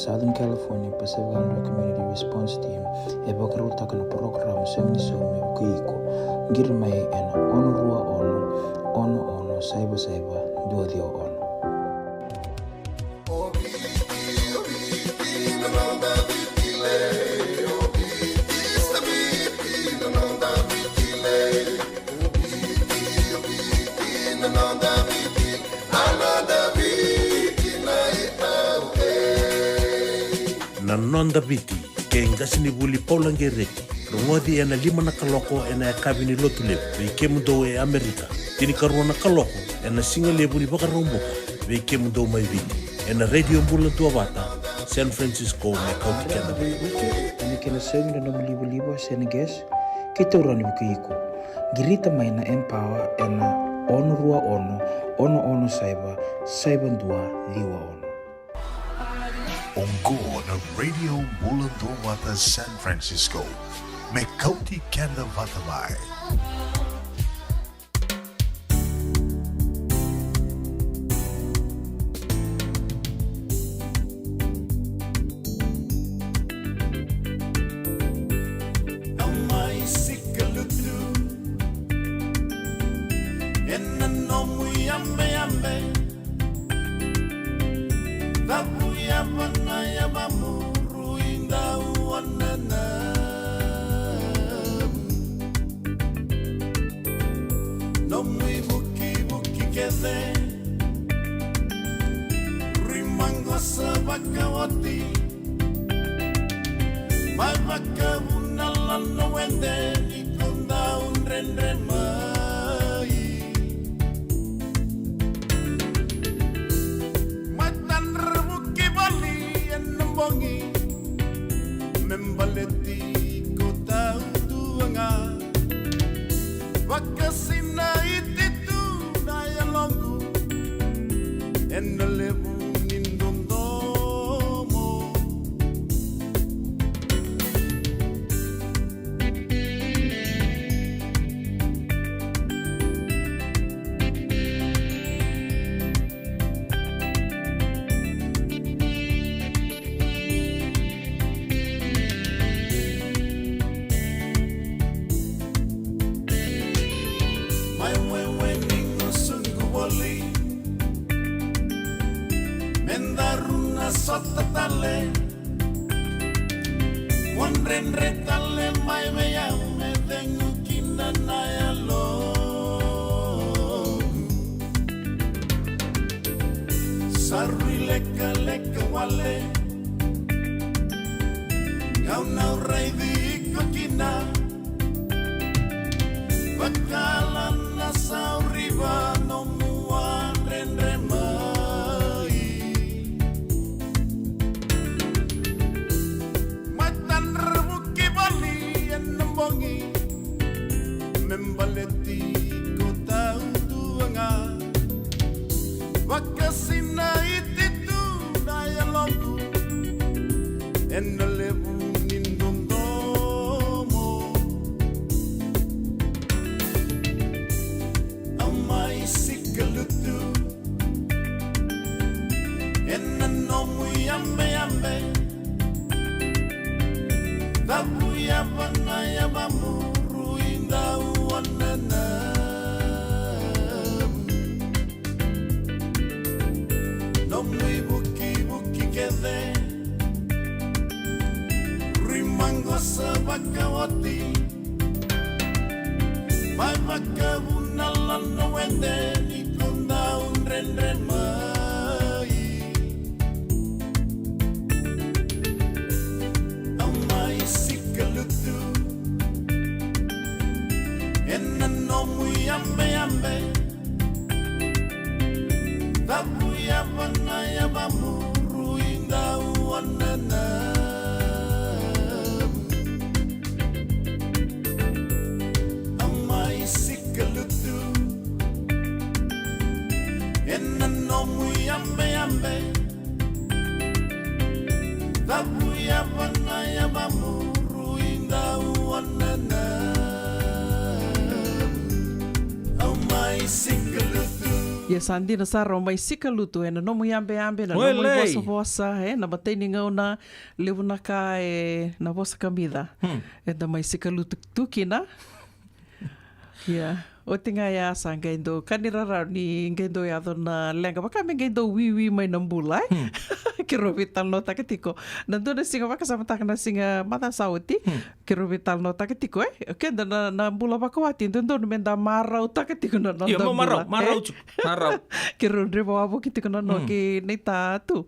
Southern California Pacific Islander Community Response Team e bakarulta kana program semni some kuiko girmai ena ono rua ono saiba dua dia ono. Na nonda biti ke ngasini buli paulange reki rongodi ena 5 na kaloko ena kabini lotule be kemudo e Amerika tini karona kaloko ena singale buli bakarombo be kemudo mai biti ena radio bula tua bata San Francisco me County Canada Ena kena seng na libo Senegas kita urani bukiiko girita mai na empower ena ono rua ono saiba dua liwa ono. Ongo na Radio Bulletin Wata San Francisco, me County Canada Vatamai. Single Ia sandi na sara o mai sika lutu e na nomu yambe na Oi, nomu lei. i vosa na bateni ngau na leuna ka e na vosa kamida. E da mai sika lutu tukina. Ia. O te ngai asa ngaindo kanirara ni ngaindo ia na lenga waka me ngaindo wiwi mai na mbula ke rovital no takatiko na dona singa waka sama takana singa mata sauti ke rovital no takatiko ke na mbula waka wati ndo menda marau takatiko na Ia mo marau cuk. Marau. ke ronre wa abo kitiko na no ke nei tu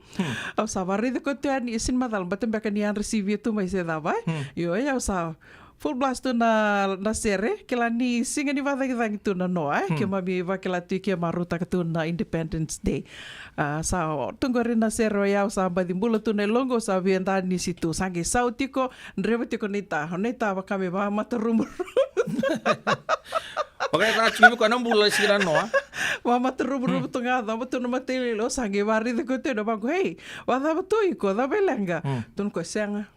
au sa varide ko te ani sin madal batem baka ni an receive tu mai se dava yo ya sa full blast tu na sere ke la ni singa ni vada tu na no ke mami va ke la tu ke maruta ka tu na Independence Day sa tunggu na sere ya sa badimbula tu na longo sa vienda ni situ sange sautiko ndreva tiko nita va kame va mata rumur Pakai ta chimi ko nang bula sira no. wa mata rumur tu nga da tu na mateli lo sange varide ko te no bango hey wa da tu ko da belenga tun ko senga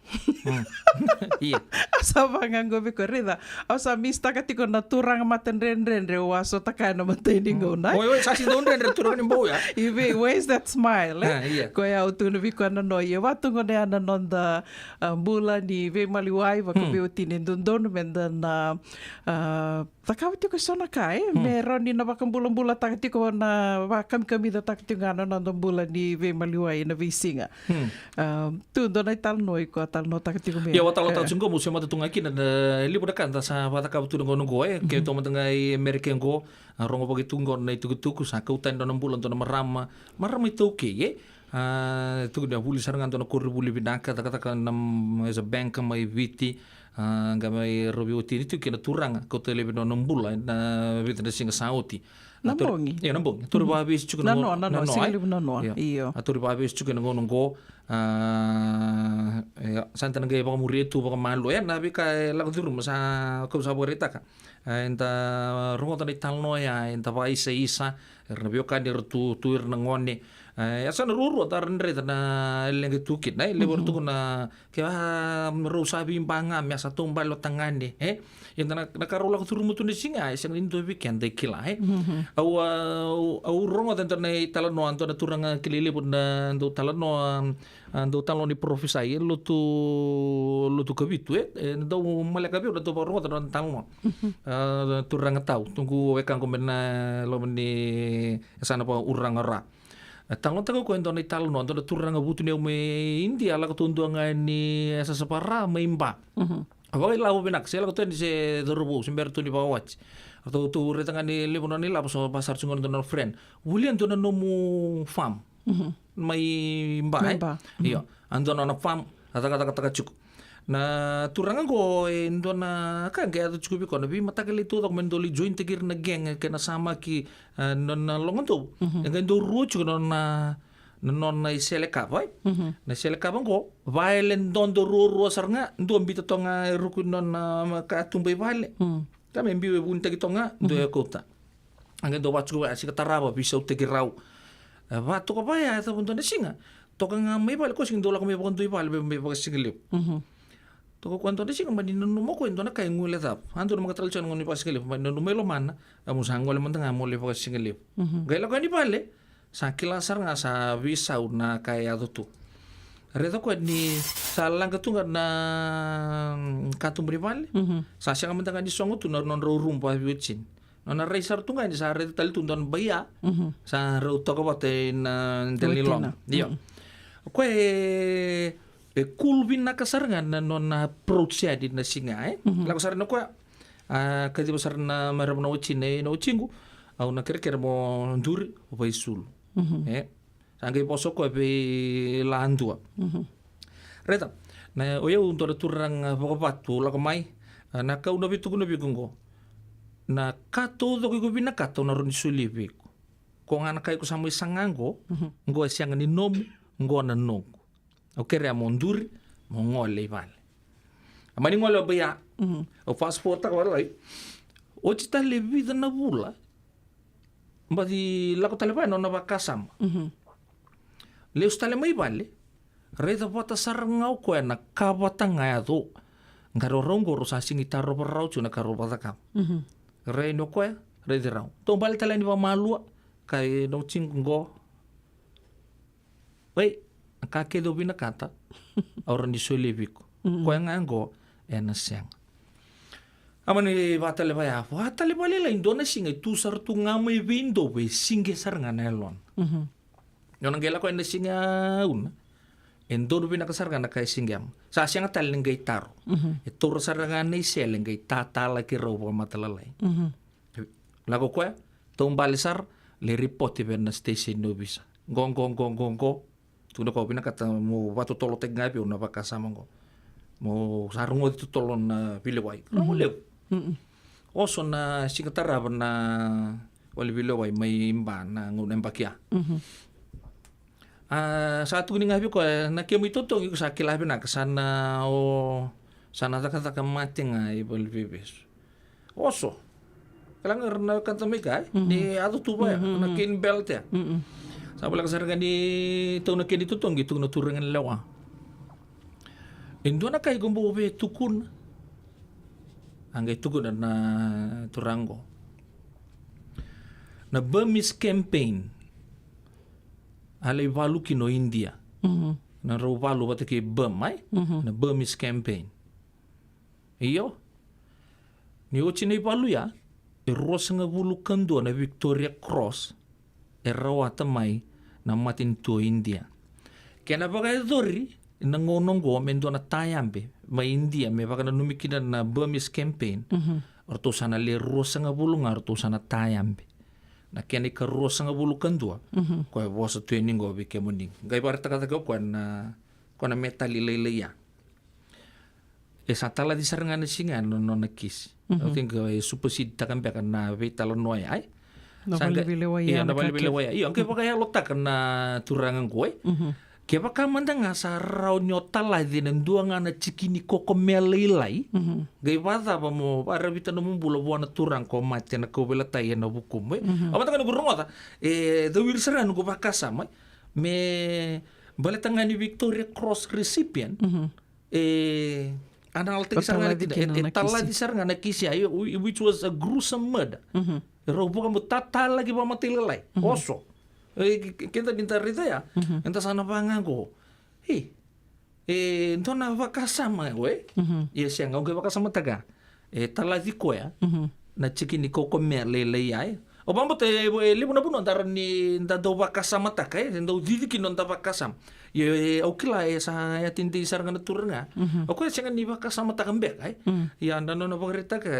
Iya. sa vangango bi corrida au sa mista katiko na turang maten renre wa so takana mateni ngona Oi sa si don den retur ni boya. Ibe, where's that smile? Iya. Ko ya utu no biko na no ye watu ngone ana nonda bula ni ve maliwai wa ko be utine don menda na takawti ko sona kai me roni na bakam bula takatiko na kami da takatiko ana nonda bula ni ve maliwai na visinga. Tu dona tal noi ko tal no takatiko me. Ya wata sungko musim mata tunga kina na libu dekan ta sa wata ka tu ngono go ke to matangai America go rongo pagi tunggo na itu tuku sa ka utan don bulan to na marama itu ke ye tu dia buli sarangan to na kurri buli binaka ta kata nam as a bank mai viti ga mai robi uti itu kina turang ko te lebe don bulan na viti na singa sauti Nambongi? Ya nambongi. Turi ba habis cukup Nano, singa libu nano. Iyo. Turi ba habis cukup ngono go santa ngai baka murietu baka malu ya nabi ka lagu turu masa ko sa borita ka enta rongo tani talno ya enta ba isa rebio ka dir tu ngone ya sana ruru tar ndre tana lengi tukit na lebor tu na ke ro sabi mbanga me sa tumbal lo tangane yang tana nakarula ko turu mutu ni singa isang lindo weekend de kila au rongo tana talno anto na turanga kilili pun na do talno ando talo ni profesai lo tu kabitu ndo malaka bi do rongo tana talno turanga tau tunggu wekang komena lo ni sana pa urang ora Tangon tago ko ento ni talo no ento turanga butu ne me India la ko tundu ngani sa separa meimba. Apa la bo benak se la ko ten se dorubu simber tu ni bawach. Atau tu retanga ni libunan ni la so pasar sungon to no friend. William to no mu farm. Mai mba. Iya, ando no farm kata cuk. Na turanga go endo na kan kaya tu cukup ko na bi matakali tu tak mendoli join tegir na geng kena sama ki na longon tu yang endo rucu na isele kapai na isele kapang ko violent don do ru sarnga ndo ambita tonga ruku non ka tumbai vale kami mbiwe bunta ki tonga ndo ya kota ang endo wacu asi kataraba bisa utegirau va to ko baya ta bunta na singa to nga may bal ko sing dola ko may bakon tuy bal may bakasingilip Toko kuanto de sing mani nunu mo kuanto na kay ngule tap. Ando na makatral chan ngoni pas kelip. Mani nunu melo mana. Amu sangol man tanga mo le pas kelip. Gaila ko ni pale. Sa kilasar nga sa visa na kay atu. Reto ko ni sa lang katunga na katum pale. Sa siya man tanga ni songo tu non room pa biuchin. Non racer tu nga ni sa reto tal tundon baya. Sa ro to ko bate na delilong. Dio. Ko kulvin na kasarangan na non approach siya din na singa Lago sarin ako kasi ba sarin na maramo na uchin na uchingu au na kira mo nduri o pa isul sangay poso ko pe landua reta na oya un tora turang pokopatu la kamay na ka una bitu kuna bigungo na kato do ko bina kato na ron sulibik ko nga nakay ko sa mo isangango ngo siyang ni nom ngo na nog Oke rea monduri mongole vale. Amani ngole baya. O passport tak walai. O cita lebih dan nabula. Mbadi lako taliban no nabakasam. Leus tale mai vale. Reda bota sarangau ko na kabata ngado. Ngaro rongo rosa singi taro parau cuna karo batakam. Re no ko re dirau. To bal tale ni ba malua. kai no cinggo. Wei, kake do bina kata. Orang di soleviko. Ko yang nganggo enaseng. Amani vatale vaya, vatale vale la indona singa tu sar tu ngamai vindo we singe sar nganelon. Nona gela ko enda singa una. Endor bina kasar ngana kai singam. Sa siang tal ngai taro. E tor sar ngana sel ngai tata la ki robo matalalai. Lago ko tom balisar le report ben station no bisa. Gong. Tu na ko bina kata mo watu tolo tek ngapi una bakasama ngo. Mo sarungo itu tolon na bilewai. Mo lew. Oso na sikatara na wali bilewai mai imba na ngunem pakia. Satu ni ngapi ko na kemo itotong iko sa kilabi na kasana o sana taka mati nga ibal bibis. Oso. Kalang na kanta mika ni ato tuba na kin belt ya. Sa pala kasar ni to na kin itotong gitu na turangan lawa. Indo na kay gumbo be tukun. Angay tukun na turango. Na Burmese campaign. Alay valu kino India. Na raw valu bata ki Burma na Burmese campaign. Iyo. Ni o chinay valu ya. Iros nga vulu kando na Victoria Cross. Raw atamay na matin to India. Kaya na bagay dori. Nangonong go mendo na tayambe. Ma India me baka na numikinan na Burmese campaign. Arto sana le rosa nga vulu nga arto sana tayambe. Na kaya ni karosa nga bulu kandua. Ko ay bosa training go bike muning. Gay para taga-taga ko na metalilay-laya. Sa tala di sarang na singa no nakis. I think supersede takan beka na vital noy ay. Nabalibilawaya. Nabalibilawaya. Iyo, ang kaya pa kaya lotak na turangan ko eh. Kaya pa kamanda nga sa raw nyo tala din ang dua nga na chikini ko melilay. Gaya pa pa mo, para bita na mong bulabuan na turang ko mati na kubila tayo na bukum. Amata ka nagurong ata, dawil saran ko pa kasama, may balita nga ni Victoria Cross recipient, analting sa nga tala di sar nga nakisi ayo, which was a gruesome murder. Pero bukan mo tatala lagi pa matilalay. Oso. Kita bintar rita ya, entah sana pangang ko, ento na bakasama gue, ya siang gue bakasama taga, taladi ko ya, na cikin ni koko merlele ya, o bambo libu na puno antar ni do bakasama taga, endo didikin non bakasam, ya okila sa ya tinti sarang na turunga, oke siang ni bakasama taga mbek, ya anda non bagrita ka,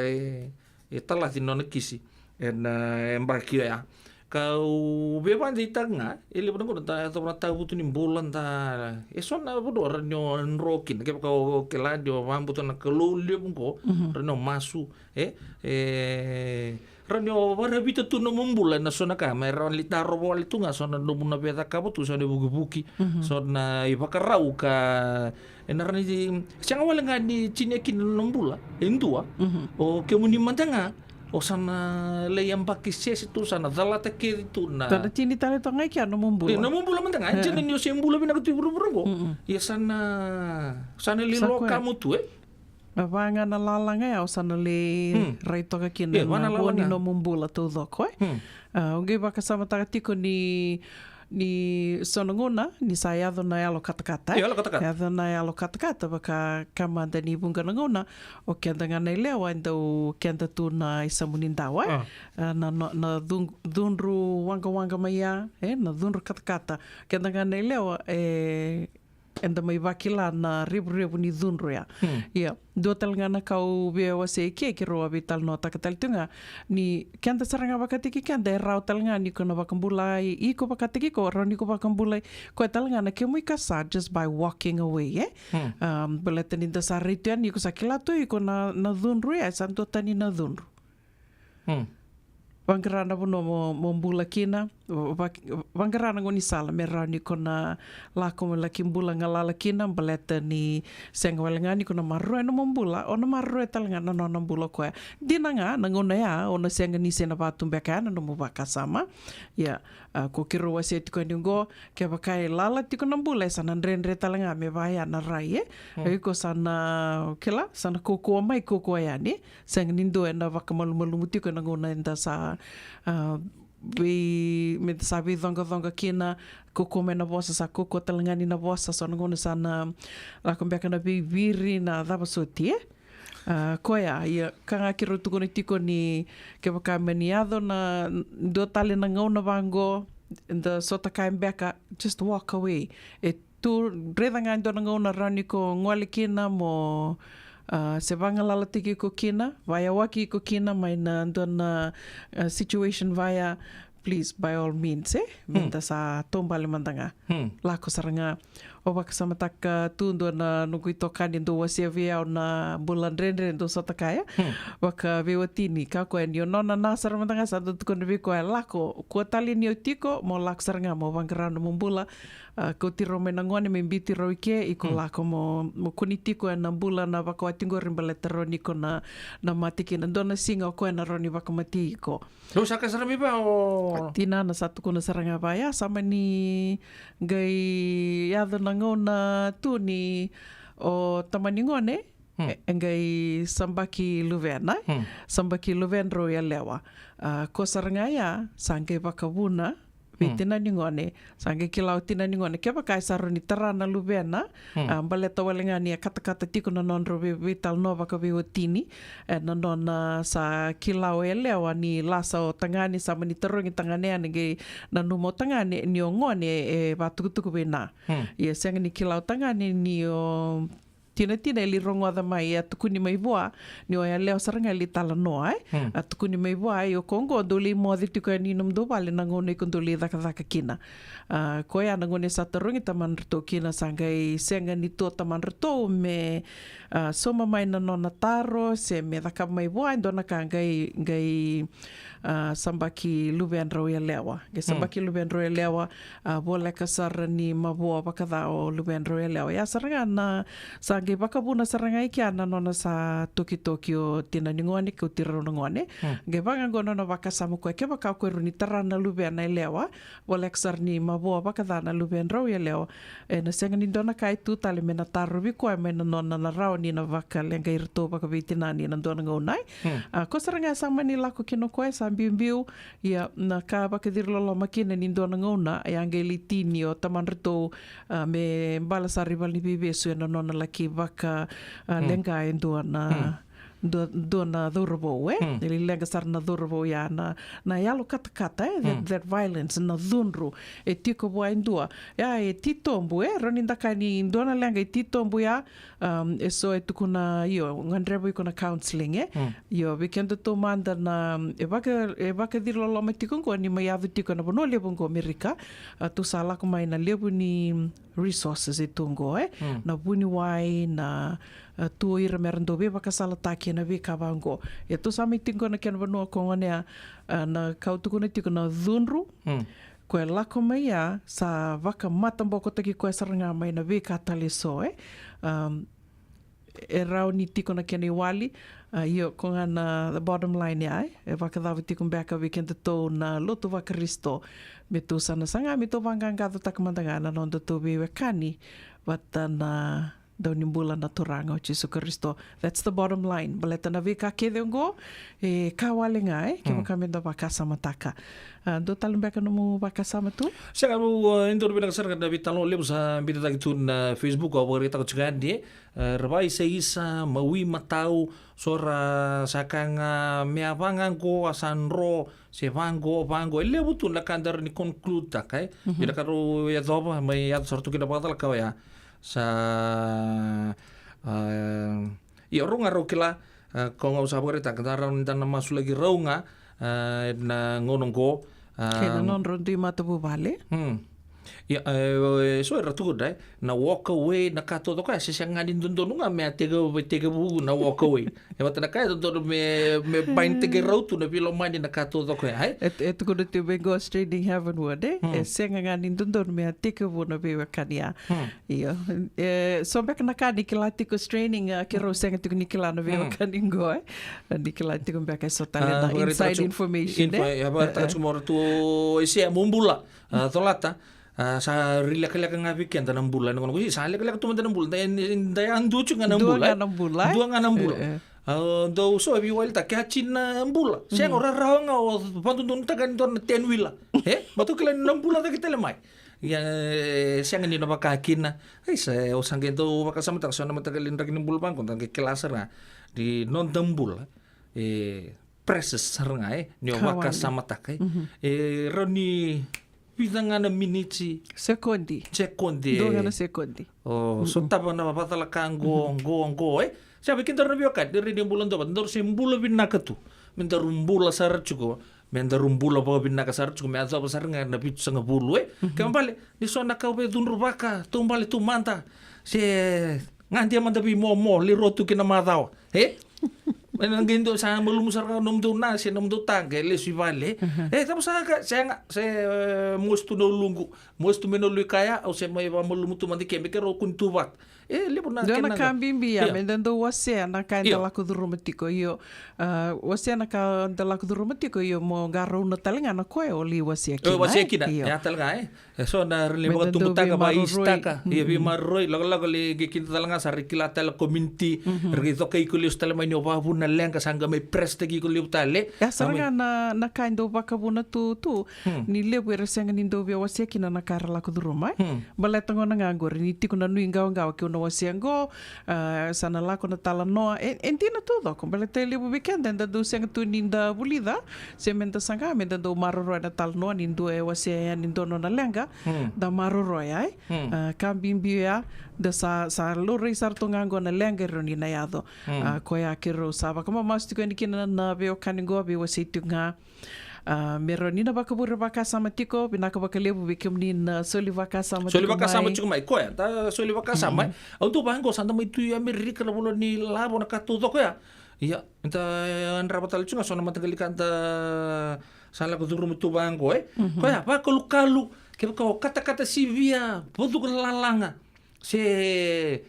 taladi non kisi, embakio ya. Kau beban di tengah, ili pun aku dah tahu tu ni bulan dah. Esok na pun orang nyo nrokin, kau kau keladio, mampu tu nak keluar pun kau, orang masuk, orang nyo barabi tu no membulan na sona kamera, orang litaro wali tu nggak sona no muna beta kabu tu sona buki, sona ibakarau ka. Enaran ni, siang awal nggak di Cina kini nombula, endua, o kemuni mantanga. O sana layang pakis itu sana dalata ke itu na. Tanda cini tali tengah kia nombula. Nombula mentang aja nih nyosi embula bina ketu buru-buru. Ya sana lilo kamu tu Banga na lalanga ya o sana le raito ka kina na boni no nombula tu doko Oge baka sama takatiko ni sonongona ni saya na alo kata-kata. Alo kata-kata. Ya na alo kata-kata baka kamanda ni bunga ngona o kenda ngana lewa ndo kenda tu na isamunin dawa. Na dunru wanga maya na dunru kata-kata. Kenda ngana lewa enda mai vakila na ribu ni dunru ya. Ya, dua tal ngana kau bewa se ke roa vital no takatal tunga ni kenda saranga bakatiki kenda rau tal ngana ni kona bakambulai iko bakatiki ko roni ko bakambulai ko tal ngana ke muy kasa just by walking away beletan inda saritian ni ko sakila tu iko na dunru ya santo tani na dunru. Bangarana puno mo mbula kina, bangarana ngoni sala merani kona lako mela kimbula ngalala kina baleta ni sengwalengani kona marroe no mbula ona marroe talanga no mbula ko dinanga nangona ya ona senga ni sena patum bekana no mubaka sama ya ko kiro waseti ko ndingo ke bakai lala tiko mbula sana ndrendre talanga me baya na rai ko sana kila sana koko ya ni senga nindo ena vakamalu mutiko nangona enda sa me sabi dhonga kina koko me na vosa sa koko talangani na vosa so ngona sana la kombeka na viri na dava so tie koia ia kanga ki rotu ni tiko ni ke waka maniado na do tale na ngona vango the sota kaimbeka just walk away e tu redanga ndo na ngona rani ko ngwale kina mo se vangalala tiki ko kina vaya waki ko kina mai na ndona situation vaya please by all means minta sa tombale mandanga lako saranga o waka samataka tundo na nungui tokani ndo wasia via na bulan rendre ndo sotakaya waka vewatini kako en yo nona na saramandanga sa ndo tukon viko lako ko tali ni tiko mo lako saranga mo vangrano mumbula ko tiro me nangone me biti roike iko lako mo kunitiko na bula na waka watingo rimbale teroni ko na matiki na dona singa ko na roni waka matiko lo saka sarami ba o tina na satu ko na saranga baya sama ni gai yado na ngona tuni o tamaningone engai sambaki luvena sambaki luvenro ya lewa ko saranga ya sange wakavuna tina ningone sange kilau tina ningone ke pakai saroni tarana luvena baleta walengani kata-kata tiko na nonro vital nova ka tini na nona sa kilau elewa ni lasa o tangani sama ni terongi tangane ane na numo tangane ni o ngone e batukutuku bena ia senga ni kilau tangane ni o tina li rongo da mai a tukuni mai voa ni o ya leo saranga li tala noa a tukuni mai voa i o Kongo do li mo ditu ka ni num do vale na ngone ko do li daka kina ko ya na ngone sa tarongi taman rto kina sangai senga ni to taman rto me soma mai na nona taro se me daka mai voa ndona ka ngai sambaki luven ro ya lewa ge sambaki luven ro ya lewa bola kasar ni mavoa bakada o luven ro ya lewa ya saranga na sange bakabuna saranga iki ana nona sa toki o tina ningone ko tiro ngone ge banga gono na bakasamu ko ke baka ko runi tarana luven na lewa bola kasar ni mavoa bakada na luven ro ya lewa e na senga ni dona kai tu tale mena taru bi ko mena nona na rao ni na vaka lenga irto bakabitina ni na dona ngonai ko saranga sama ni lako kino ko biu ia na ka bakadirlo makina ni dona ngona yang gelitini o tamanrito me balasari valni bibesu na nona laki baka lenga endona dona dhurbo ili lenga sarna dhurbo ya na yalo kata that violence na dhunru e tiko bua indua ya e titombu roni ndakani dona lenga e titombu ya so e tukuna yo ngandrebo ikona counseling yo weekend to manda na e baka dirlo lo matiko ko ni mai avu tiko na bono lebo ngo Amerika tu sala ko mai na lebo ni resources e tungo na buni wai na tu ira merando be baka sala taki na be kavango ya tu sami tingo na ken bono ko ngone na kautukuna tiko na dhunru ko lako mai sa vaka matamboko taki ko saranga mai na be katale so e rau ni tiko na kene wali io ko ngana the bottom line e vaka davu tiko mbeka weekend to na loto vaka risto me tu sana sanga me to vanganga to takamandanga na nondo to be wekani watana daw ni bulan na turanga o Jesu Kristo. That's the bottom line. Baleta na vika kedongo e kawale nga ke kami da bakasama taka. Do talumbeka no mo bakasama tu? Saka mo indor bilang sar kada bitalo lebo sa bita tagitun na Facebook o berita ko tsugandi. Rabai sa isa mawi matau sora sakang meavangan ko asanro se vango lebo tu na kandar ni conclude takai. Bila karo ya doba may ya sortu kita batal ka ya. Sa runga rokila ko nga usap kita kadaran dan masuk lagi runga na ngonong ko kena non rondi mata bubale ya so era tu dai na walk away na kato to ka se ngani dondo nga me tega bu na walk away e mata na ka dondo me bain tega rotu na pilo mani na kato to ka ai et ko de be go straight in heaven word e senga ngani dondo me tega bu na be kania io so bek na ka dikilati ko training ke ro senga tu nikila na be kaningo dikilati ko bek so tale na inside information ya ba ta mo tu isi mumbula tolata sa rilak-rilak nga weekend ng bulan ko si sa rilak-rilak tuman ng bulan dai andu chu nga ng bulan dua nga ng bulan do so vi wal ta ka chin mbula se ngora raonga o pantun ta kan ton tenwila matukila nambula ta kitele mai ya siang ni no bakakina sa o sangento bakasama ta so na matagalin ragin mbul bang kon ke kelasera di non tembul proses saranga ni bakasama ta kai roni Pidangana miniti sekondi dongana sekondi so tapa na patala kango ngo sabi kintar na biyo kat diri bulan dobat ndor simbula binaka tu mendarumbula sarat chuko mendarumbula pa binaka sarat chuko me azab saranga na pitu sanga bulu kembali ni sona kau be dunru baka tumbali tu manta se nganti manta bi momo li rotu kina mataw Menanggindo sa malumusar ka nung doon na siya nung doon tangge le suivale tapos saya musto no lungu musto menului kaya o saya may malumutu mandi kemi kero kuntubat lipo na dona kambimbi ya mendando wase na kanda la kudrumatiko yo wase na kanda la kudrumatiko yo mo garo na talinga na koe oli wase kina ya talaga so na relimo tumutaga ba istaka bi marroi lago le gikinta talanga sa rikila tal community rito kay kulius talama ni obabu na lenga sanga may preste gi kuliu tale ya saranga na kaindo bakabuna tu ni lebu resanga nindo bi wase kina na kara la kudruma baletango na ngangor ni tiko na nuinga ngao ke no wase ngo sana la kona tala no entina tudo kombalete lebu weekend da do senga tu ninda bulida sementa sanga menda do maroro na tala no nindo e wase nindo no na lenga da maroro ai kambimbia da sa lori sarto ngango na lenga roni na yado ko ya kero saba kama mastiko ni kina na be o kaningo be wase tunga meronina bakabura bakasama tiko binaka bakalebu bikimnin soli bakasama tiko mai koya ta soli bakasama auto bango santa mai tu Amerika na bulo ni labo na katuto koya iya enta andra batal chunga sona matagalikan ta sala ko duru mutu bango koya ba kalu ke ko kata-kata sivia bodu lalanga se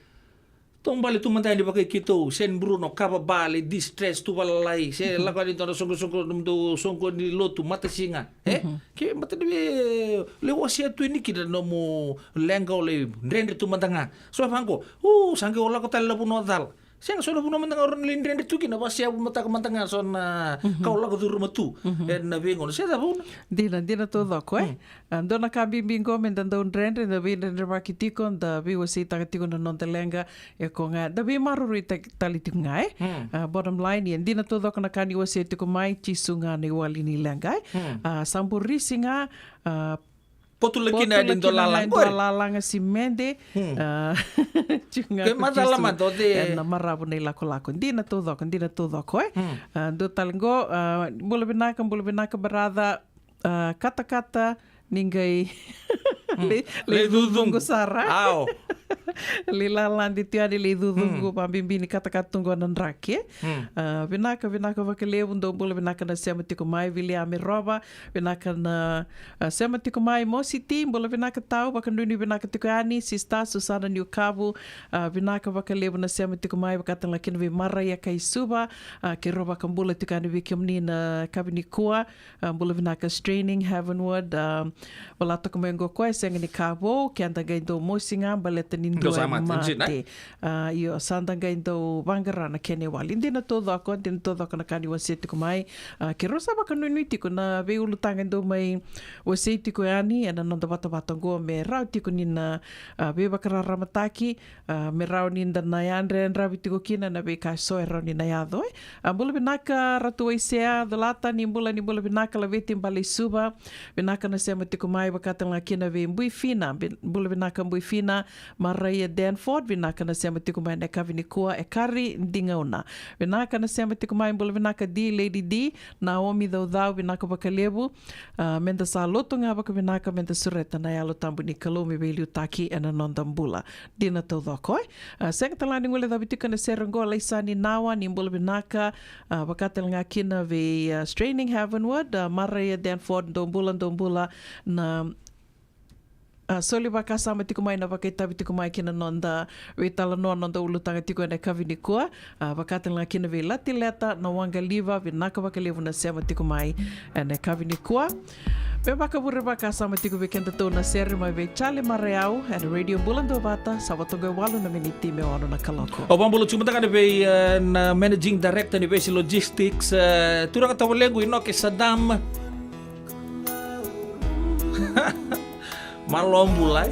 tombali tu mantai di pakai kito sen Bruno kaba bali distress tu balai se laga di tona songko songko di lotu mata singa ke mata di le wasia tu ini kida no mo lenga ole rende tu mantanga so fango sange ola ko talla puno dal sen so puno mantanga ron rende tu kina wasia mata mantanga sona ka ola ko duru matu na bengo se da pun dina todo ko dona kabi bingo mendando rende na bi rende bakitiko da bi wasi takatiko na non telenga ko nga da bi maruri talitik ngai bottom line yen dina todo kana kani wasi tiko mai chisunga ni wali ni lengai sampuri singa potulekina din dolalang si mende ke madala matode na marabu nei lako dina todo ko do talgo bolo binaka barada kata-kata ningai le dudungu sara lila landi tiadi le dudungu pambimbini kata-kata tunggu nan rake binaka vakale undo bolo binaka na sematiko mai William roba binaka na sematiko mai mositi bolo binaka tau bakanduni binaka tikani sista Susana Newcabo binaka vakale na sematiko mai bakatan lakin we mara ya kai suba ke roba kambula tikani vikimni na kabini kua bolo binaka straining heavenward walato kumengo koe senga ni kabo ke anda gaindo mosinga baleta nindo mate io sanda gaindo bangarana kene wali dina todo ako na kani waseti ko mai ke rosa ba kanu nuiti ko na be ulutanga ndo mai waseti ko ani ana nonda bata go me rauti ko nina be bakara ramataki me rauni nda na yandre rabiti ko kina na be ka so rauni na yado ambula binaka ratu isea dolata ni bula binaka la veti mbali suba binaka na sema tiko mai bakatang kina ve mbui fina bula binaka mbui fina Maria Danford binaka na sema tiko mai na kavini kua e kari ndingauna binaka na sema tiko mai bula binaka di Lady D Naomi dau binaka bakalebu menda sa loto nga baka binaka menda sureta na yalo tambu ni kalumi beliu taki ena nondambula dina tau koi senga talani ngule da bitika na serango laisa ni nawa ni bula binaka bakatel nga kina ve straining heavenward Maria Danford dombula na soli bakasama tiko mai na bakitabi tiko mai kina nonda wetala nonda ulutanga tiko na kavini kua bakatanga kina ve lati leta na wanga liva vinaka bakalevu na sema tiko mai na kavini kua Bebaka burebaka sama tigo bekenda to na seri mai ve chale mareau at radio Bulando Vata sabatonga walu na miniti me wano na kaloko. O bang bulu cuma taka be na managing director ni Besi Logistics turang tawalengu ino ke Saddam malom bulai.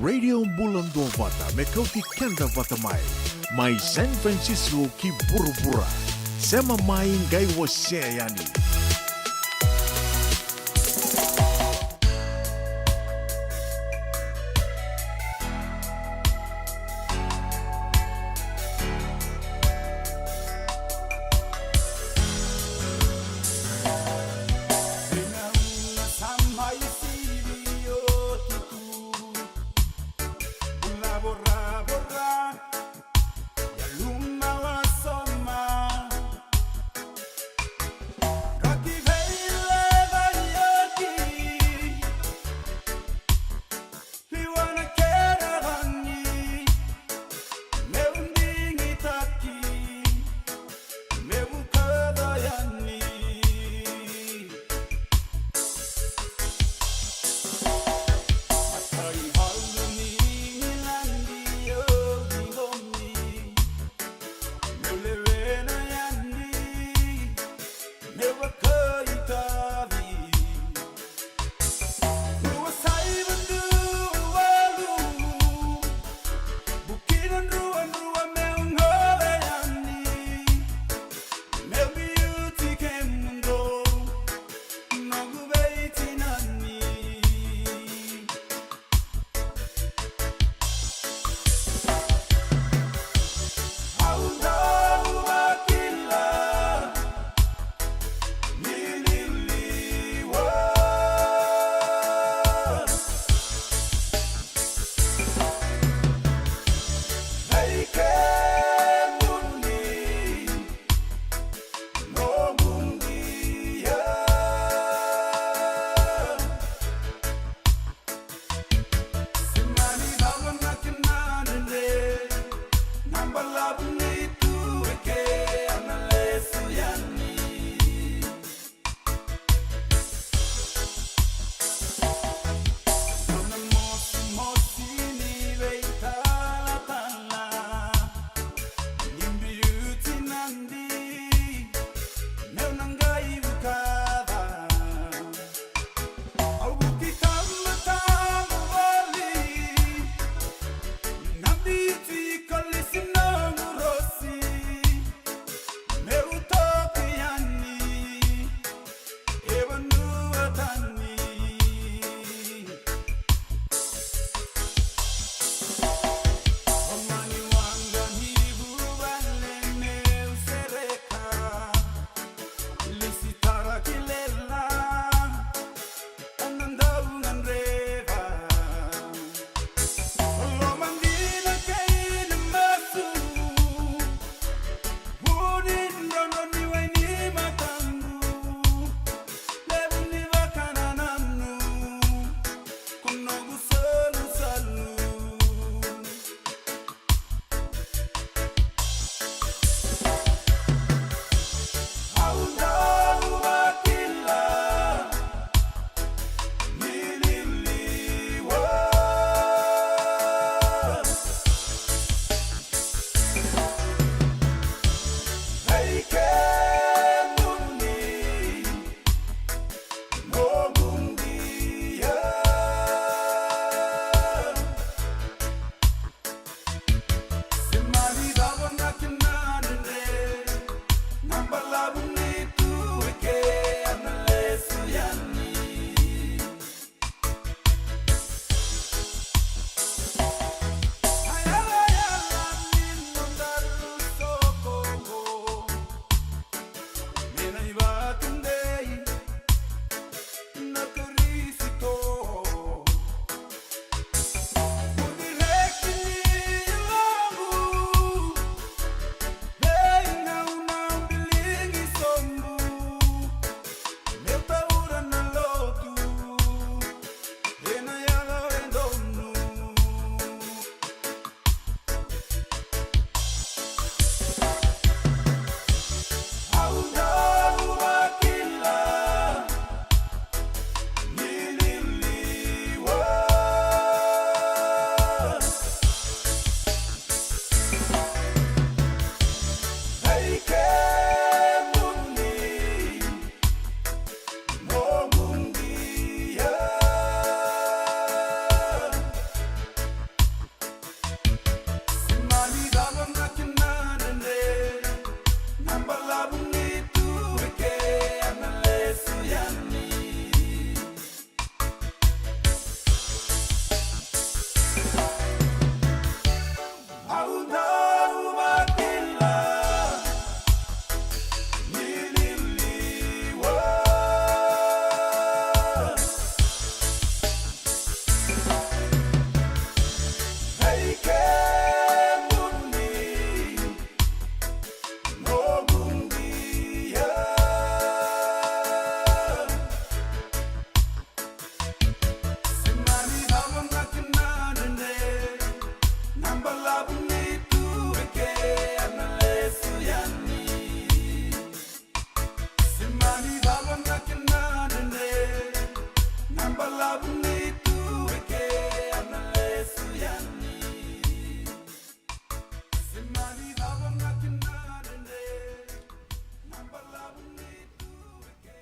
Radio Bulando Vata me kauti kenda vata mai San Francisco ki burubura sema mai ngai wose yani. Borra,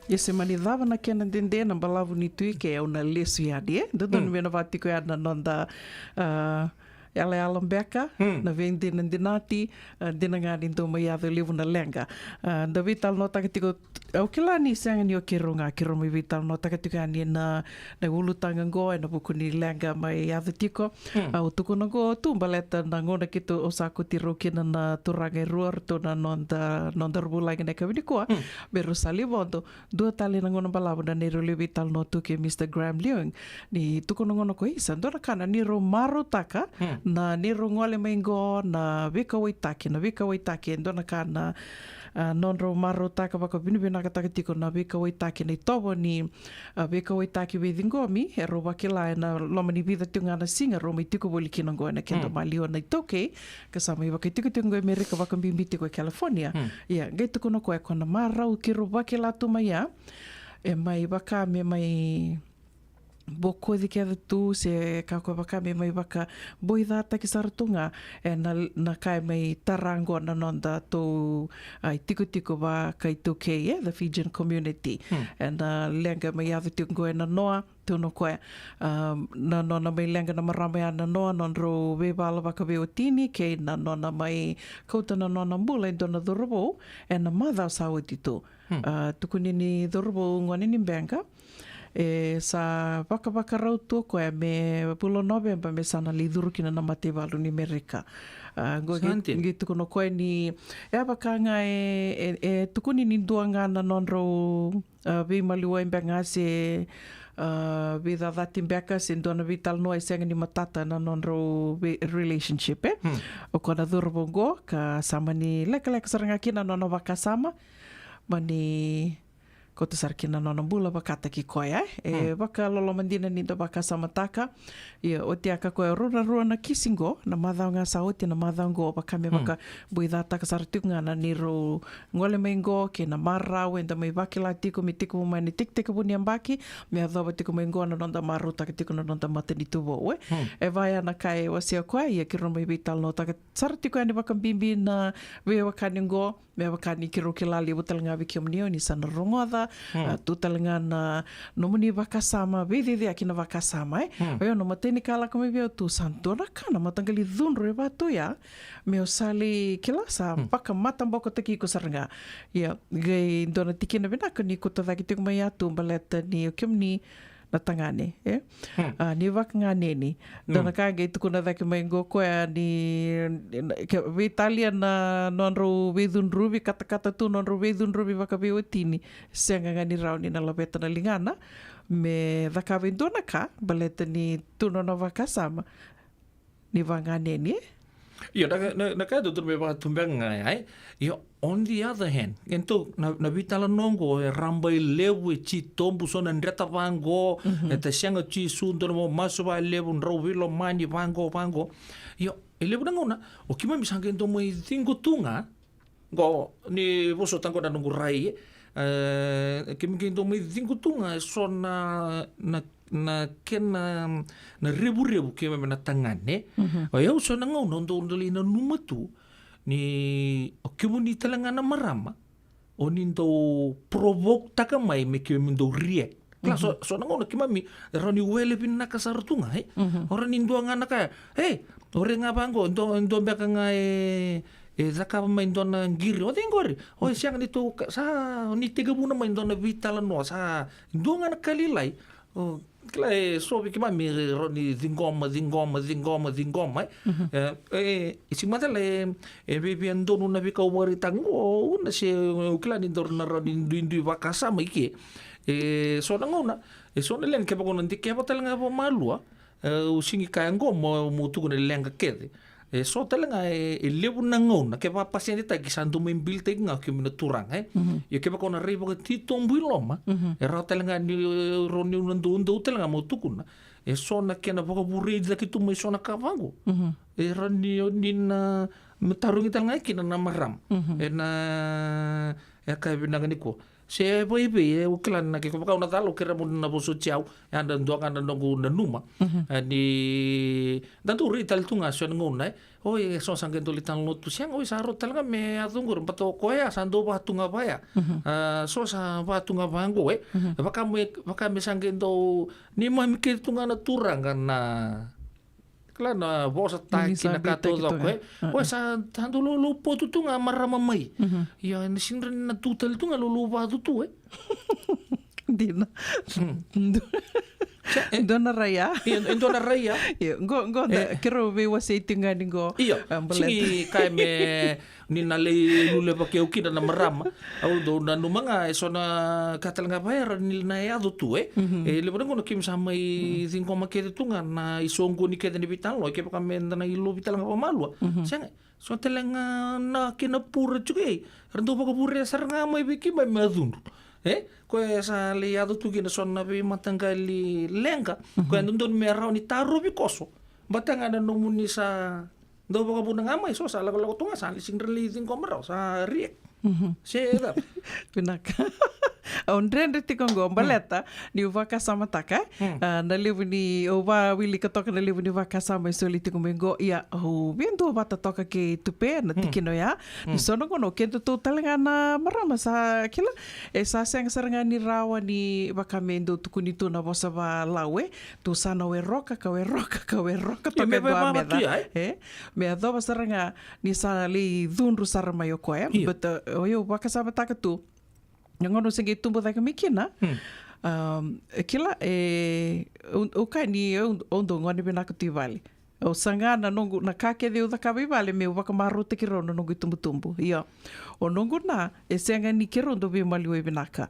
Ia se manidava na kena dendena balavu ni tui ke au na lesu iadi, Dodon mena vatiko iadi na nonda ela alambeka, na veng dinati, dinangani ndo mai ave levu na lenga. Da vital no takatiko, au kila ni sanga ni o kirunga mai vital no takatiko ani na ulutanga ngo e na buku ni lenga mai ave tiko. Au tuku na go tumbaleta na ngona kito o sako tiro kina na turanga ruar to na nonda rubulanga na kavinikoa. Beru salivondo, dua tali na ngona balabu na nero le vital no tuke Mr. Graham Leung. Ni tuku na ngona ko isa, ndora kana niro maru taka, na nero ngole maingo na vika waitaki ndona kana nonro maro taka waka binubina katakatiko na vika waitaki nei tobo ni vika waitaki wedingomi e ro wakila na lomani vida tiungana singa ro mai tiko boli kinongo na kendo malio na toke kasama i waka tiko tiungo Amerika waka bimbiti ko California ngai tuko no koe kona marau ki ro wakila tu mai e mai waka me mai boko di kia tu se kako baka me mai baka boida ta ki saratunga e na kai mai tarango na nonda to ai tiko ba kai to ke the Fijian community and lenga mai ave tungo na noa tono koe na nona mai lenga na marama ana noa non ro we bala baka be otini ke na nona mai kouta na nona mbula dona dorobo e na mother sawatito tukunini dorobo ngone ni benga e sa waka rau tō koe me pulo November me sana li dhurukina na mate walu ni Amerika. Ngi tukuno koe ni e awakanga e tukuni ni duanga na nonro vi maliwa imbenga se vi dhadhati mbeka se ndona vi talnoa isenga ni matata na nonro relationship o kona dhurubongo ka sama ni leka saranga kina nona waka sama mani ko te sarakina nona bula wakata ki koe e waka lolomandina ni do waka samataka ia o te aka koe rura na kisingo na madhaunga sa oti na madhaungo waka me waka buidha taka saratukunga na niro ngole maingo ke na marau enda mai wakila tiko me tiko mai ni tik puni ambaki me adhawa tiko maingo na nonda maru taka tiko na nonda matani tuwo e vai ana kai wasia koe ia kiro mai vital no taka saratiko ane waka bimbi na we wakani ngo me wakani kiro kilali utalanga wiki omnio ni sana rongoda tutalanga na nomuni wakasama vedede akina wakasama oyo no mateni kala kome veo tu santona kana matangali dhunru e watu ya me o sali kilasa paka matamboko taki ko saranga ya gai ndona tikina venaka ni kutadaki tuk mai atu mbaleta ni o kimni na tangane ni wakangane ni dona kage tukuna daki mai ngo koe ni Italia na nonro vedun rubi kata tu nonro vedun rubi waka veo tini senga ngani rauni na labeta na lingana me dhakawe ndona ka baleta ni tuno na wakasama ni wangane ni Ia, na kai tutur me whakatumbanga ai. Ia, on the other hand, ento na vitala nongo e rambai lewu e chi tombu sona nreta vango, e te sianga chi sundoro mo masova e lewu nrau vilo mani vango. Ia, e lewu na ngona, o kima misanga ento mo i thingo tunga, go ni voso tango na nongo rai, kima ento mo i thingo tunga, so na kena na rebu ke me na tangane o eu so na ngau ndo lina numatu ni o kimuni talanga na marama o nindo provoke taka mai me ke me ndo react so na ngau na kimami roni wele bin na kasartunga ora nindo ngana ka ore nga bango ndo beka nga zaka mai ndona ngiri o dengori o siang ni to sa ni tegabuna mai ndona vitala no sa ndo ngana kalilai o kila sobi ki mami roni dingoma isi matale bebi andonu na vika umari tango una se kila ni dor na roni ndu wakasa mai ke so na ngona so na len ke ba kono ndike ba talanga ba malua usingi ka ngoma mo tu na lenga kede so talanga lebu na ngona ke ba paciente ta ki sandu me bilte nga ke mina turang ye ke ba kona ribo ti tombu loma ra talanga ni roni ndu talanga mo tukuna so na ke na ba buri da ki tu me so na kavango rani ni na metarungi talanga ki na maram na ka binanga niko se ibe ukilan na ke ko na talo kira mo na boso tiao ya dan doang na nongo na numa ni dan tu rital tunga so ngona oi so sanggen tulitan lotu siang oi saro talaga me atungur pato ko ya sando ba tunga ba ya so sa ba tunga ba ngo baka me sanggen do ni mo mikir tunga na turang kana klan bosa taki na kato do ko sa tanto lupo tu tunga marama mai ya ni sinren na tutal tunga lulupa tu Dina. Dona Raya. Dona Raya. Go kero be wasi tinga ningo. Iyo. Singi kai me ni nale lule pa keu kina na marama. Au do na numanga so na katal nga bayar ni na ya do tu le bang no kim samai zinko makete tunga na isongo ni kete ni bital lo ke pa men na ilo bital nga pamalu. Sang so telenga na kina pura chuke. Rendo pa ko pura saranga mai biki mai madun. Ko sa liado tu gina son na bi matanggali lenga ko ndon merau ni taru bi koso batanga na nomuni sa do ba bu ngamai so sa lago tunga sa sing releasing ko merau sa riek seda pinaka ondrende tikongo baleta ni vaka sama taka na live ni ova wili katoka na live ni vaka sama soli tikongo ia viendo bata toka ke tupe na tikino ya ni sono kono kento to talenga na marama sa kila sa seng seranga ni rawa ni vaka mendo tukuni to na bosa ba lawe tu sana we roka ka toka ba meda me adoba seranga ni sa li dhunru sarama yo ko but oyo vaka sama taka tu ngono sing tumbo da mikina kila o kai ni ondo ngoni bena kutivali o sangana nongu na kake de uda kabivale me waka maru te kirono nongu tumbu ia o nongu na senga ni kirondo be mali we benaka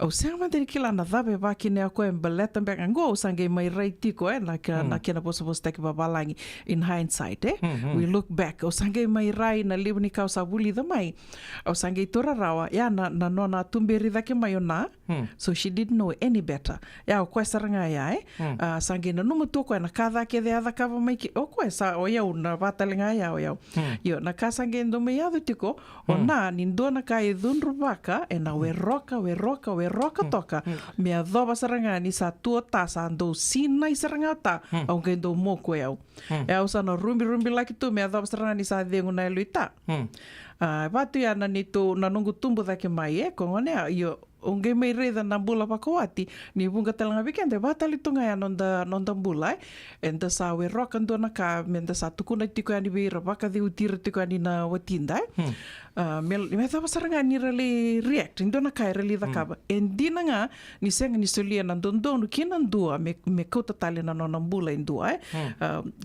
o senga mande kila na dabe ba kine ko embeleta be ngo sange mai raiti ko na kena poso tek babalangi in hindsight we look back o sange mai rai na livni ka sabuli da mai o sange tora rawa ya na nona tumberi da ke mayona so she didn't know any better ya o kwesaranga ya sange na numu to ko na kada ke de ada kava mai o ko sa o ya una batalinga ya o ya yo na kasange ndo me ya tiko o na nindo na kai dhunru baka e na we roka toka me adoba saranga ni sa tua tasa ando sina i saranga ta au ngendo moko ya e au sa no rumbi like tu me adoba saranga ni sa dengu na luita batu ya na ni tu na nungu tumbu da ke mai ko ngone yo onge mai reda na bula pakawati ni bunga talanga weekend batali tunga ya nonda bula enda sa we rock ando na ka menda sa tukuna tiko ani bira baka di utira tiko ani na watinda me tava saranga ni rele react ndo na ka rele da kaba endina nga ni senga ni solia na ndondonu kina ndua me kota tali na nona bula ndua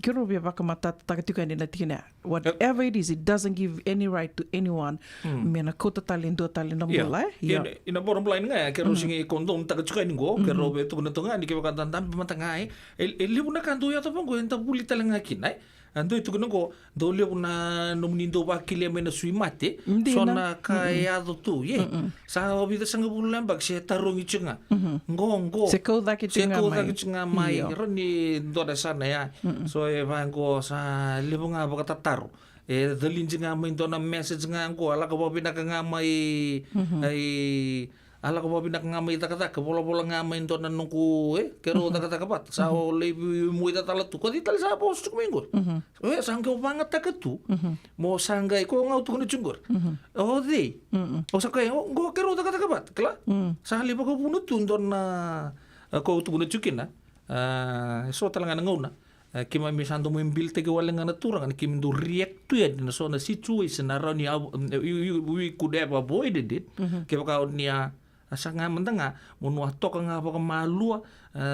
kiro bia baka mata taka tiko ani na tina whatever it is, it doesn't give any right to anyone me na kota tali ndua tali na bula ina lain nga kero singi kondom taga chukai ningo kero be tu tunga ni ke bakatan tam matangai libu na kanto ya tapang ko enta puli talanga kinai ando itu kungo do libu na nomnindo ba kile mena suimate sona kaya do tu ye sa obida sanga bulan bag se tarungi chenga ngo se kau da chenga mai ro ni do da sana ya so e bango sa libu nga bakata taru dalin chenga mai do na message nga ngo ala ko bobina nga mai ai ala ko babina ngamay taka bola ngamay to na nungku kero taka pat sa lebi muita tala tu ko di tal sa post ko mingor sangga banget taka tu mo sangga ko ngau tu ni chungur o di o sa kay go kero taka pat kala sa lebi ko punut tu na ko tu ni chukina so talanga ngau na kima misando mo imbil tege wala nga natura kan kim do react to ya na so na situation around ni we could have avoided it kaya ka niya asa nga mentanga munwa toka nga pa malua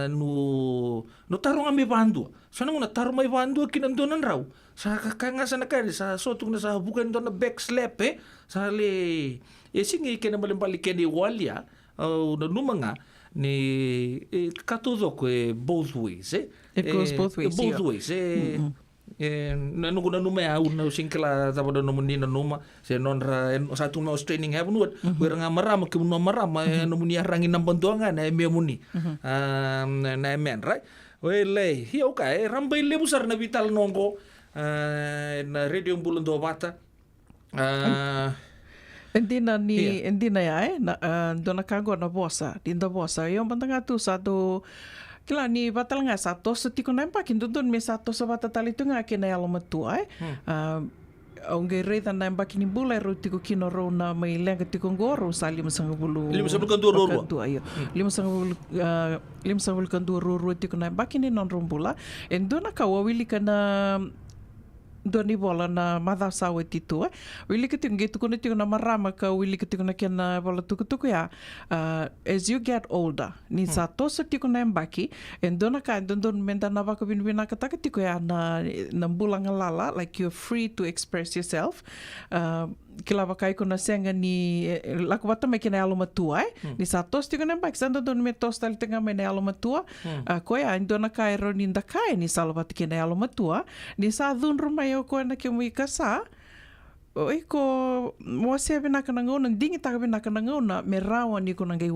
no tarong ambi pandu so na tarong may pandu kinandonan raw sa kakanga sa nakali sa sotong na sa bukan do na back slap sa le singi kinabalimbalik ni walya na numanga ni katudo ko both ways it goes both ways na nungu na numa ya una singkla tapa do nomuni na numa se nonra satu na training ha bunuat wera nga marama ke no marama nomuni arangi na bantuanga na me muni na men right wele hi okay rambai le busar na vital nongo na radio bulan do bata Endina ya na dona kango na bosa, dinda bosa. Yung bantanga tu satu kila ni batal nga sato sa tiko na impakin dudun me sato sa batatali tu nga kina yalo matua ang gereda na impakin ni bulay ro tiko kino ro na may lenga tiko ngoro sa 5,000 kandu ayo 5,000 kandu ro tiko na impakin ni non rombula endona kawawili kana doni bola na madha sawe titu wili kiting gitu kuna tiku na marama ka wili kiting na kena bola tuku ya as you get older ni sa tosa tiku na mbaki endona ka endon menda na baka binbina ka tiku ya na bulang lala like you're free to express yourself kila bakai kuna senga ni laku bata me kena alo matua ni sa tos tiku na mbaki sanda don me tos tal tenga me alo matua ko ya endona ka ero ni ndakai ni salo bata kena alo matua ni sa dun rumai o ko na ke mui kasa o ko mo se bina kana ngona dingi ta bina kana ngona me rawa ni ko ngai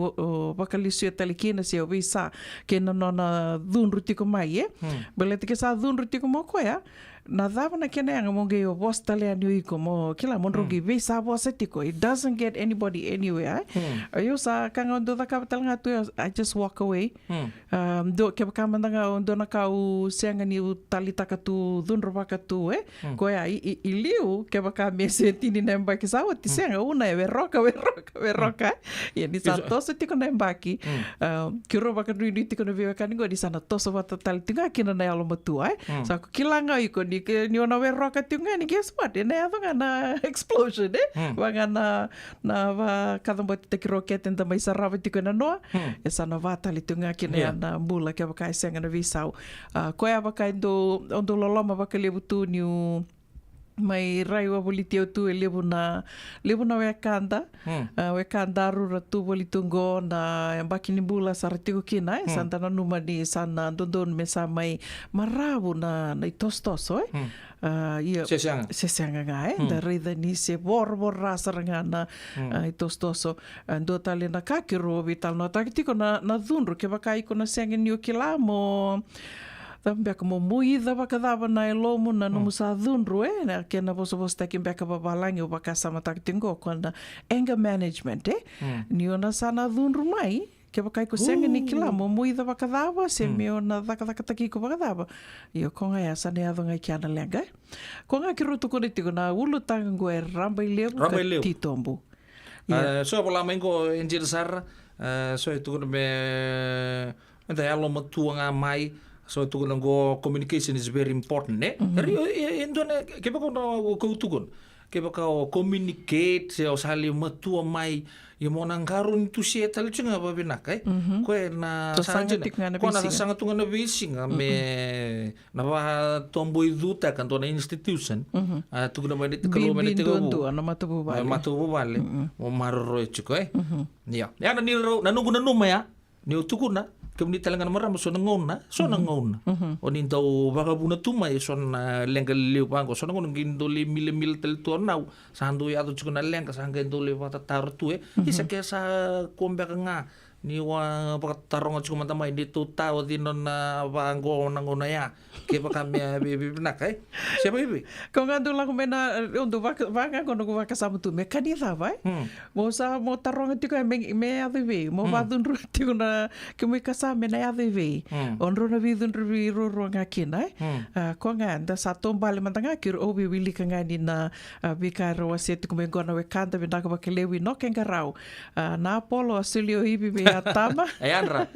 bakalisu tali kena se o visa ke na dun ruti ko mai bele te ke sa dun ruti ko mo ko ya na dava na kena yang mo ngai o boss tale ani ko mo kila mo rogi visa boss etiko it doesn't get anybody anywhere ayo sa kanga do da kapital nga tu I just walk away do ke ka mandanga do na ka u senga ni tali taka tu dun roba ka tu ko ya iliu ke ka mese tini na mbaki sa ti senga una e roka ya ni sa toso ti ko na mbaki ki roba ka ni ti ko na viva ka ni go di sana toso wa tali tinga kina na alo matu sa ko kilanga iko ni ke ni ona we roka tinga ni guess what ina ava na explosion wanga na va cada mbot te rocket enda mai sarava ti ko na no e sana va tali tinga kina na bula ke va senga na visau ko ya va do ondo loloma va ke lebutu ni mai rai wa boliti o tu e lebu na wekanda rura tu bolitungo na bakini bula saratiko kina santana numa ni sana dondon mesa mai marabu na tostoso sesianga nga da rida ni se bor rasaranga na tostoso ando tale na kakiro vital no takitiko na dhunru ke bakai ko na senga ni o kilamo também como moída baka dava na elomo na no musa dhunru na que na vosso taki baka babalangi o baka sama tak tingo quando anger management ni ona sana dhunru mai que baka ko senga ni kila mo moída baka dava se me ona daka taki ko baka dava io konga ya sana ya ngai kiana lenga konga ki rutu ko nitigo na ulu tango e ramba lebu titombo so bola mengo enjir sar so itu me da alo matua mai so tu go communication is very important endone ke ba ko tukun ke ba ko communicate se o sali matua mai ye monang karun tu se tal chinga ba binak ko na sangat ko na sangat tunga na vising me na ba tombo iduta kan to na institution tu na ba dit kalau ba dit go na matu bale mo marro chiko ya na ni na nungu na numa ya ni tukuna kemni talangan maram so nangona onin tau vagabuna tuma so na lenga liu pango so nangona gindo le mil tel tornau sandu ya tu chukuna lenga sanga indo le vata tar tu isa ke sa kombe nga ni wa pakatarong at kumanta mai dito tao din na bango nangona ya ke pa kami bibinak siapa ibi kung ando lang mena undo vanga kono ko kasama tu me kanida vai mo sa mo tarong ti ko me ave mo vadun ruti na ke me kasama na ave onro na vidun ro nga kina ko nga anda sa tombale mantanga kir obi wili kanga ni na bikaro aset ko me gona we kanta be ndaka bakelewi no kengarau na polo asilio ibi be atama Andra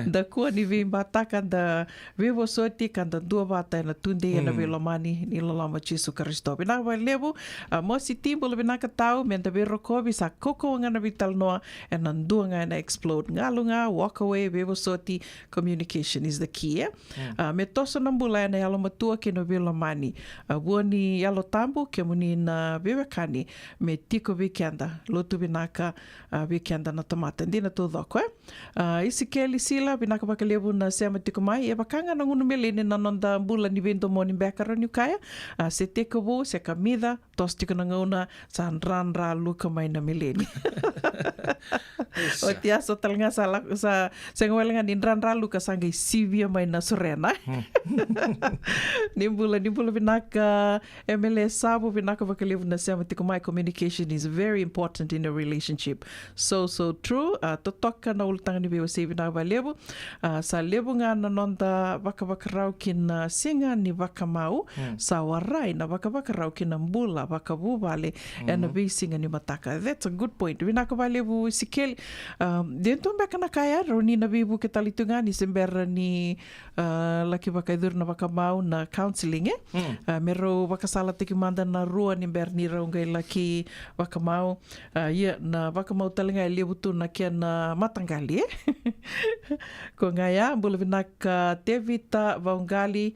da kua ni vi bataka da vivo soti kanda dua bata na tunde na velomani ni lolama Jesu Kristo bina ba lebu mo si timbo bina ka tau menta be rokobi sa koko nga na vital noa and nandua nga na explode ngalunga walk away vivo soti communication is the key me toso nambula na yalo matua ke no velomani buoni yalo tambo ke muni na bebekani me tiko weekenda lotu binaka weekenda na tomata ndina todo ko Isikeli sila binaka bakalebu na sema tikumai e bakanga na ngunu melene na nonda bula ni vento mo ni bekara ni kaya se tekabo se kamida tos tika na ngauna sa ranra luka mai na melene. O tiasa talanga sa ngawelanga ni ranra luka sangai sivia mai na sorena. Nimbula binaka MLS sabo binaka bakalebu na sema tikumai communication is very important in a relationship. So true. Totoka na ultang ni biwa sebi na balebu. Sa lebu nga na nonda baka-bakarau kin singa ni bakamau. Sa waray na baka-bakarau kin mbula bakabubale na bisinga ni mataka. That's a good point. Binaka balebu sikeli. Dito mbeka na kaya roni na bibu kitalitunga ni sembera ni laki bakaidur na bakamau na counseling Mero bakasala tikimanda na rua ni ber ni raungai laki bakamau. Na bakamau talinga lebu tu na kia na matanggali ko ngaya mbula binaka tevita vaungali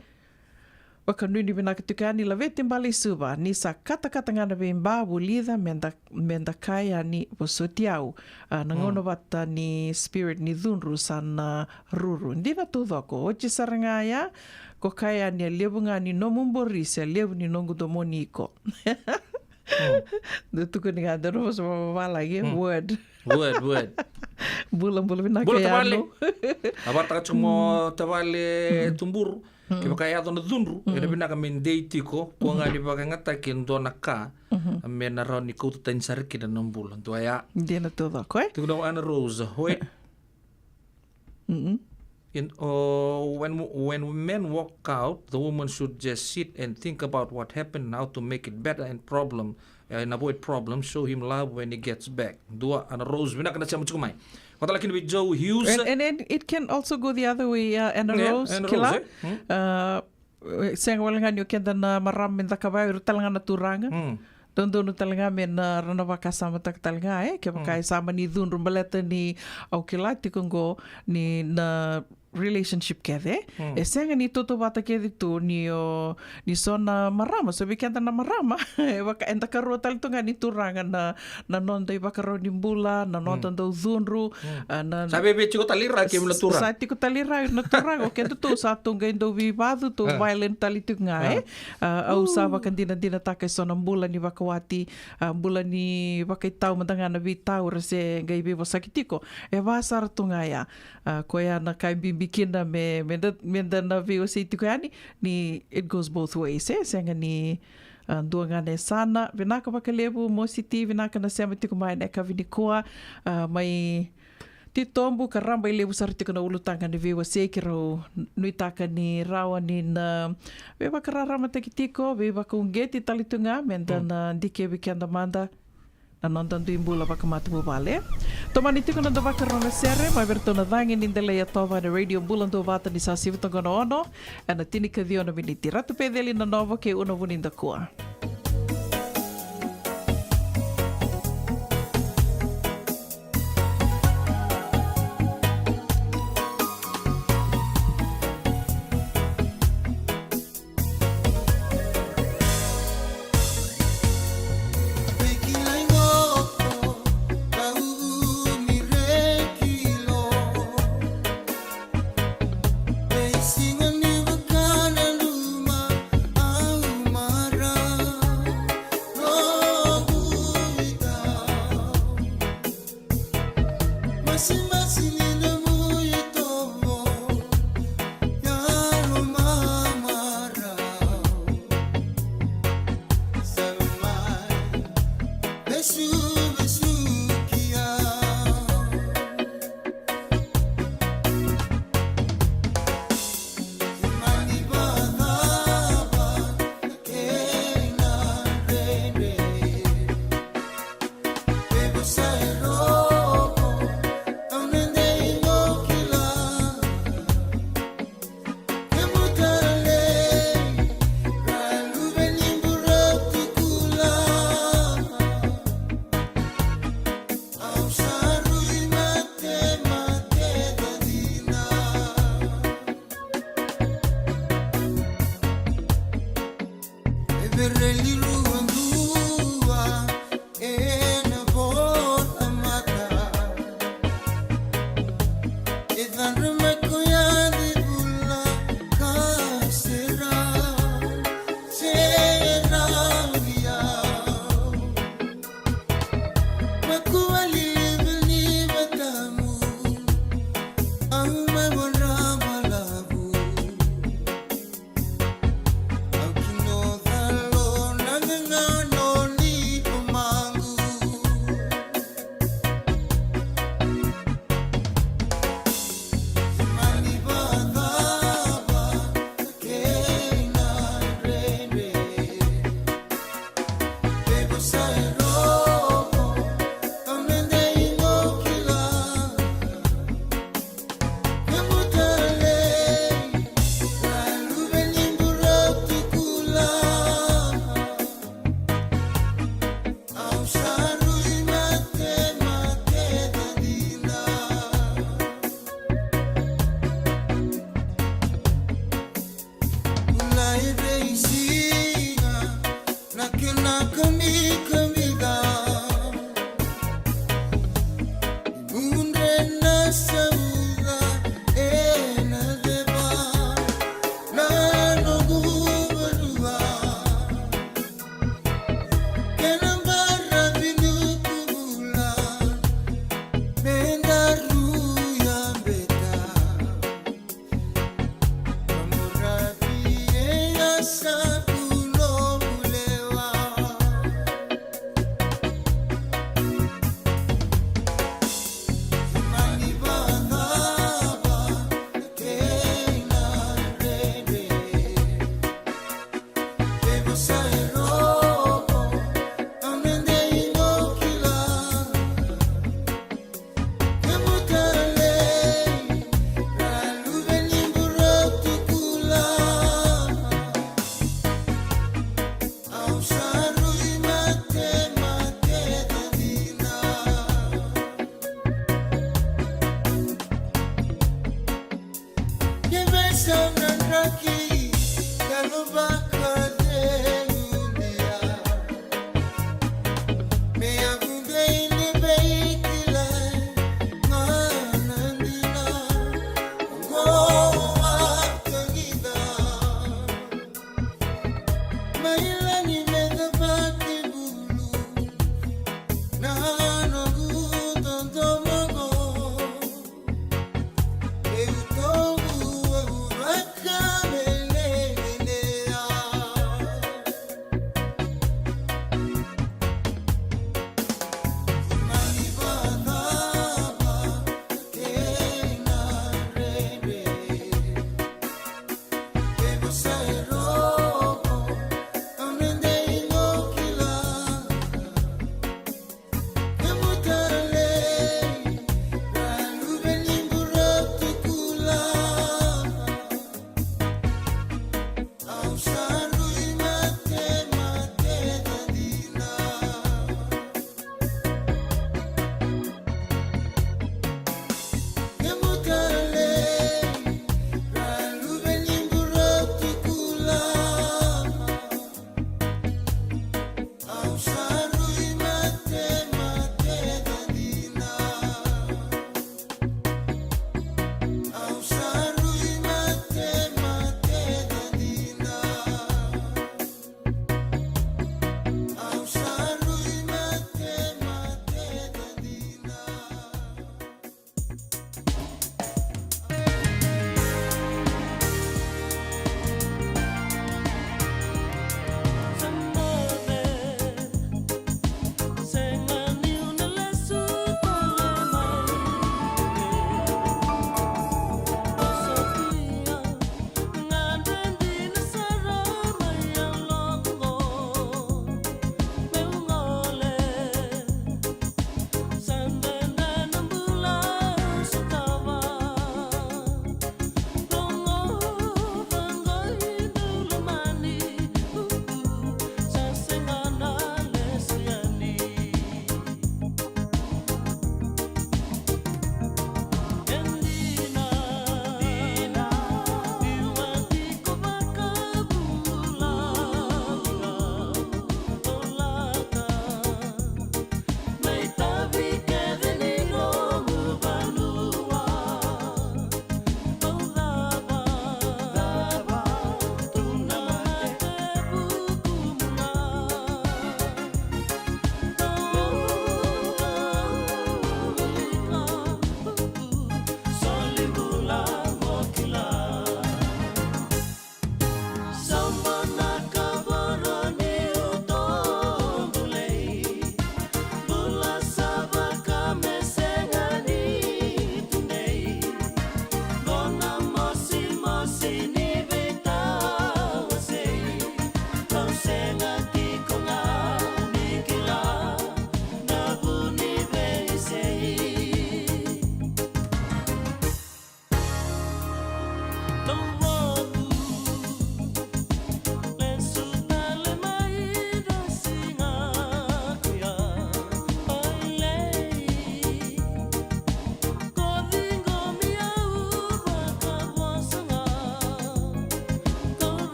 wakanuni binaka tukani la vete mbali suba ni sa kata-kata ngana bimba bulida menda kaya ni bosotiau nangono bata ni spirit ni dhunru sana ruru ndina tudhoko ochi sarangaya ko kaya ni lebu ngani no mumborisa lebu ni nongu domoniko Tuko ni nga doon sa mababa lagi word. Bulan binaka Bula ya tabale. no. Abarta ka mo tabale tumbur. Kiba kaya to na dunru. Ina binaka min date ko. Kung nga di ba ngata kin do na ka. Men na ron ni ko tan sarki na ng bulan. To aya. Hindi na to ako eh. Tuko na ana Rose. Hoy. When men walk out, the woman should just sit and think about what happened, how to make it better and avoid problems. Show him love when he gets back. Dua ana Rose binaka na siya mo kumay. Kota laki ni Joe Hughes. And it can also go the other way. And a Yeah, rose and a kila. rose, Sayang wala nga nyo kenda na maraming takabay. Talanga na turanga. Doon talaga men ranava kasama tak talaga kaya kaya sama ni dun rumbaleta ni aukilati kongo ni na relationship kede senga ni toto bata kede tu ni sona marama so bikenta na marama baka enta karo tal tu nga ni turanga na nonda ibakaro ni bula na nonda do zunru na sabi be chiko talira ke mula tura sa tiko talira na turanga kendo tu sa tunga indo vivado tu violent talitu nga au sa baka dina takay sona bula ni bakawati bula ni bakay tao madanga na bitao rase gaibe sakitiko basar tu nga ya koya na kay bikin na menda na VOC tiko yani ni it goes both ways senga ni dua nga ne sana vinaka bakalebu mo city vinaka na sema tiko mai na kavinikoa mai titombu karamba ile busar tiko na ulutanga ni VOC kiro nuitaka ni rawa ni na beba kararama tekitiko beba kungeti talitunga menda na dike bikenda manda na nonton tu imbula baka matu bale. Tomani tiko na baka rona sere, ma verto na dangi nindele ya tova na radio bulan do vata ni sa sivito gono ono, na tinika dio na biniti ratu pedeli na novo ke uno vuninda kua.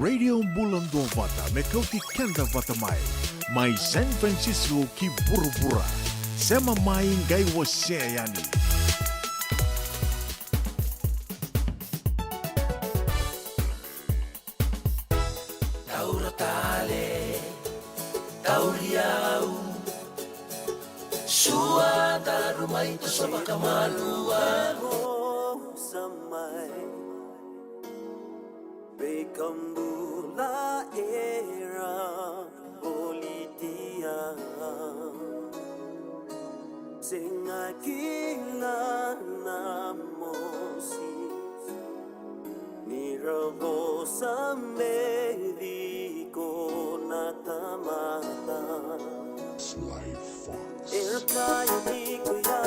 Radio Bulan Dua Vata me kau ti kenda vata mai. Mai San Francisco ki buru-bura. Sema mai ngai wa yani. Bekambula era politia Sengakila namosi Nirabosa medico natamata Sly Fox. Erkaya nikuya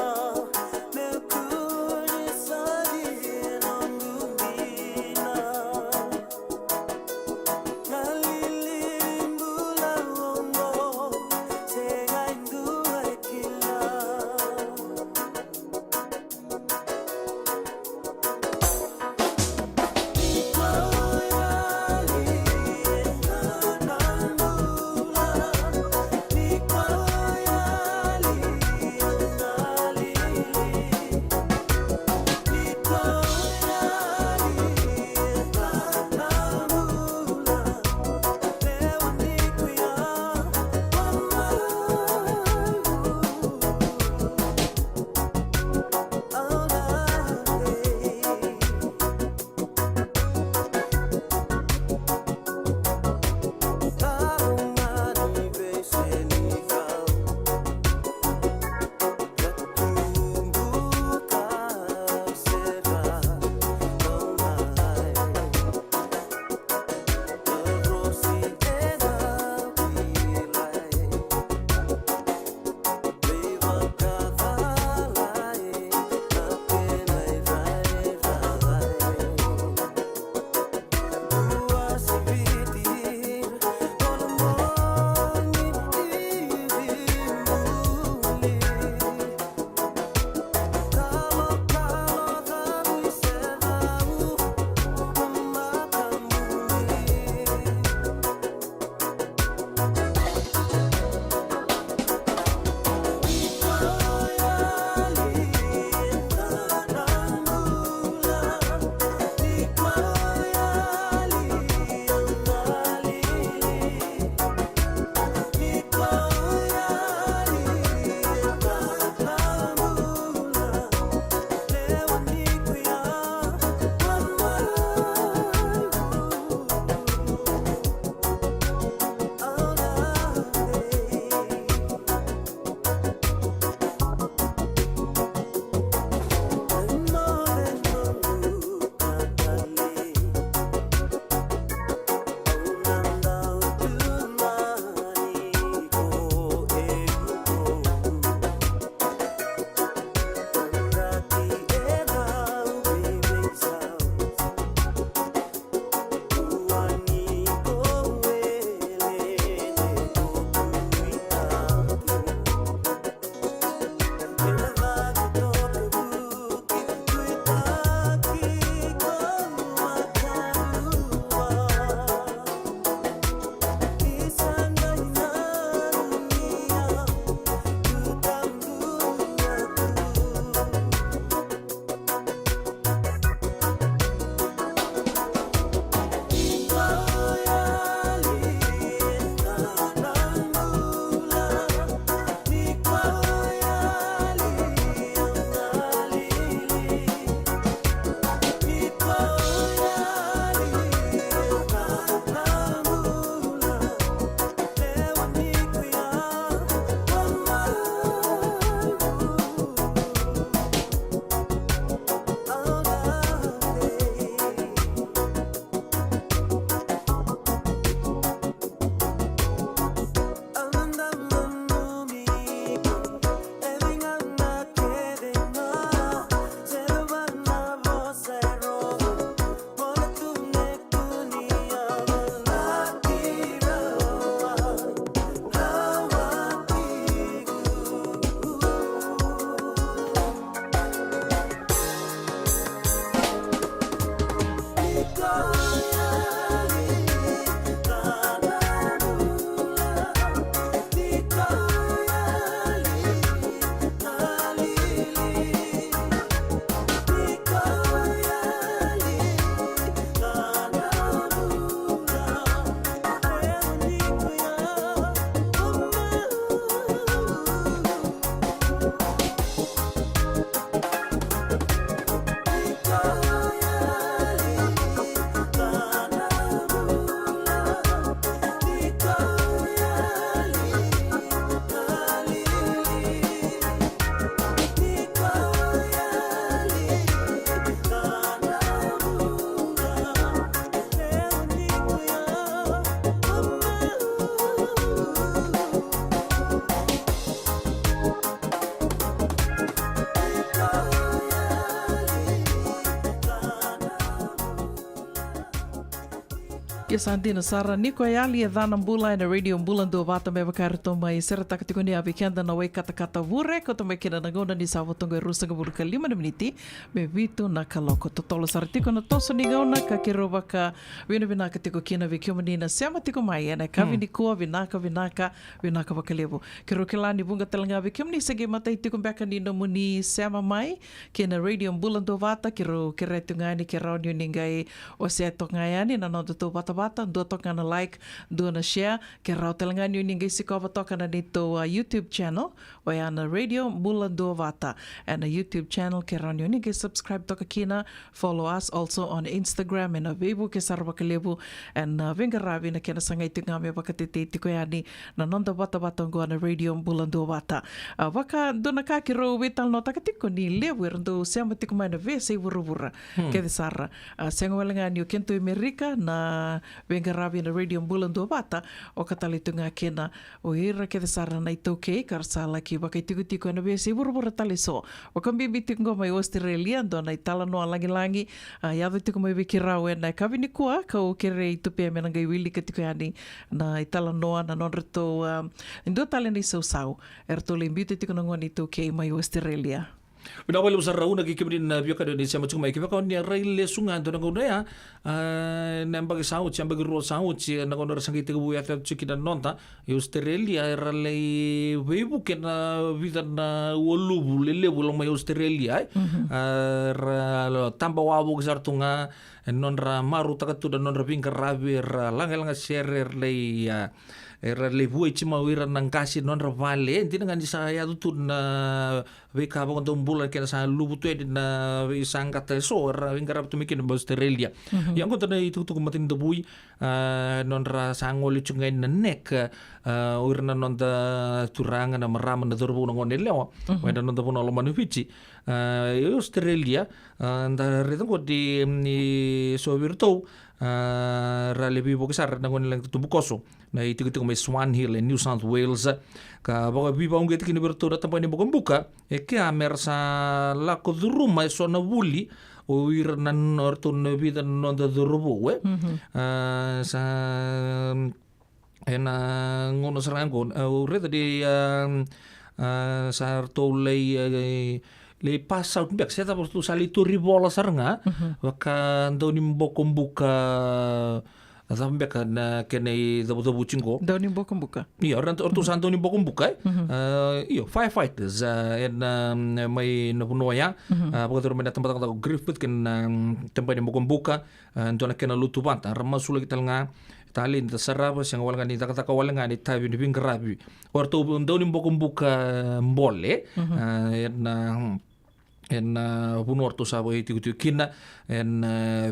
Mekuri sadin ongumbina Nalilim bulangongo Segay duay kila Ikaw ay Ia santina sara niko e ali e dhana mbula e na radio mbula ndo vata me wakare to mai sera takatiko ni avi kenda na wei kata vure ko to me kena na ngona ni sawa tonga rusa nga buruka 5 miniti me vitu na kaloko to tolo sara tiko na toso ni ngona ka kiro waka vina ka tiko kina vi kio manina sema tiko mai e na kavi ni kua vinaka wakalevo kiro kilani bunga talanga vi kio mani sege matai tiko mbeka ni no muni sema mai kena radio mbula ndo vata kiro kere tungani kera onyo ningai o se to ngayani na no to vata dua toka na like, dua na share, ke rau telangani o ninguém se kova toka na nito YouTube channel, o e ana radio Mbula Dua Vata, and a YouTube channel ke rau ni o ninguém subscribe toka kina, follow us also on Instagram and a Weibo ke sarwa kalebu, and venga ravi na kena sangai tunga me waka te tiko yani na nonda vata ngua na radio Mbula Dua Vata. Waka dona ka ki rau wetal no taka tiko ni lewe rando seama tiko mai na ve se wura ke de sara. Senga walangani o kento Amerika na venga ravi na radio Mbula Dua Vata o katalitunga kena o ira ke sara na ito ke karsala ki waka tiko na besi buru tali so o kambi tiko mai Australia do na itala no langi ya tiko mai wiki rau na kavi ni kua ka o kere itupe me ngai wili ke tiko yani na itala no na non reto ndo tale ni so sau erto le mbite tiko na ngoni ito ke mai Australia. Bina wale usara una ki kibrin na bioka do ni sama chuma ki baka ni raile sunga do ngona ya na mbagi sau chi mbagi ro sau chi na ngona sangi te bu ya ta chi na nonta Australia rale weibu ke na vida na wolu lele bulo mai Australia ra tamba wa bu sartunga non ra maru takatu da non ra pinga rabi ra langa share le era le bue chima wira nang kasi non ra vale ntina ngani sa ya tu na veka ba ndo mbula ke sa lubu tu na sanga te so ra vingarap tu mikin ba Australia yang ko tana itu tu kumatin do bui non ra sangol chungai na nek wira non da turanga na marama na dorbu ngon lewa wa non da puno lo manufici Australia nda retan ko di so virtu ra le bibo ke sar ngon lang tu bukoso na itu mai Swan Hill New South Wales ka baga biba unge tikini bertura tampa ni buka ke amer sa la ko duruma so na wuli o ir nan orto na vida non da durubu we sa ena ngono serangon ure tadi sa to le passa un bek seta por tu sali tu ribola sarnga waka ndo ni mbokombuka sampai karena kena dabu cingko. Doni buka. Iya orang tu santo ni buka. Iyo firefighters en mai napunoya. Pagkat orang tempat tempat Griffith kena tempat ni buka. Antona kena lutu banta. Ramasula kita lenga. Talin terserah yang awal ngani tak awal ngani tabi ni pinggerabi. Waktu doni buka boleh. En punorto sabo itu kina en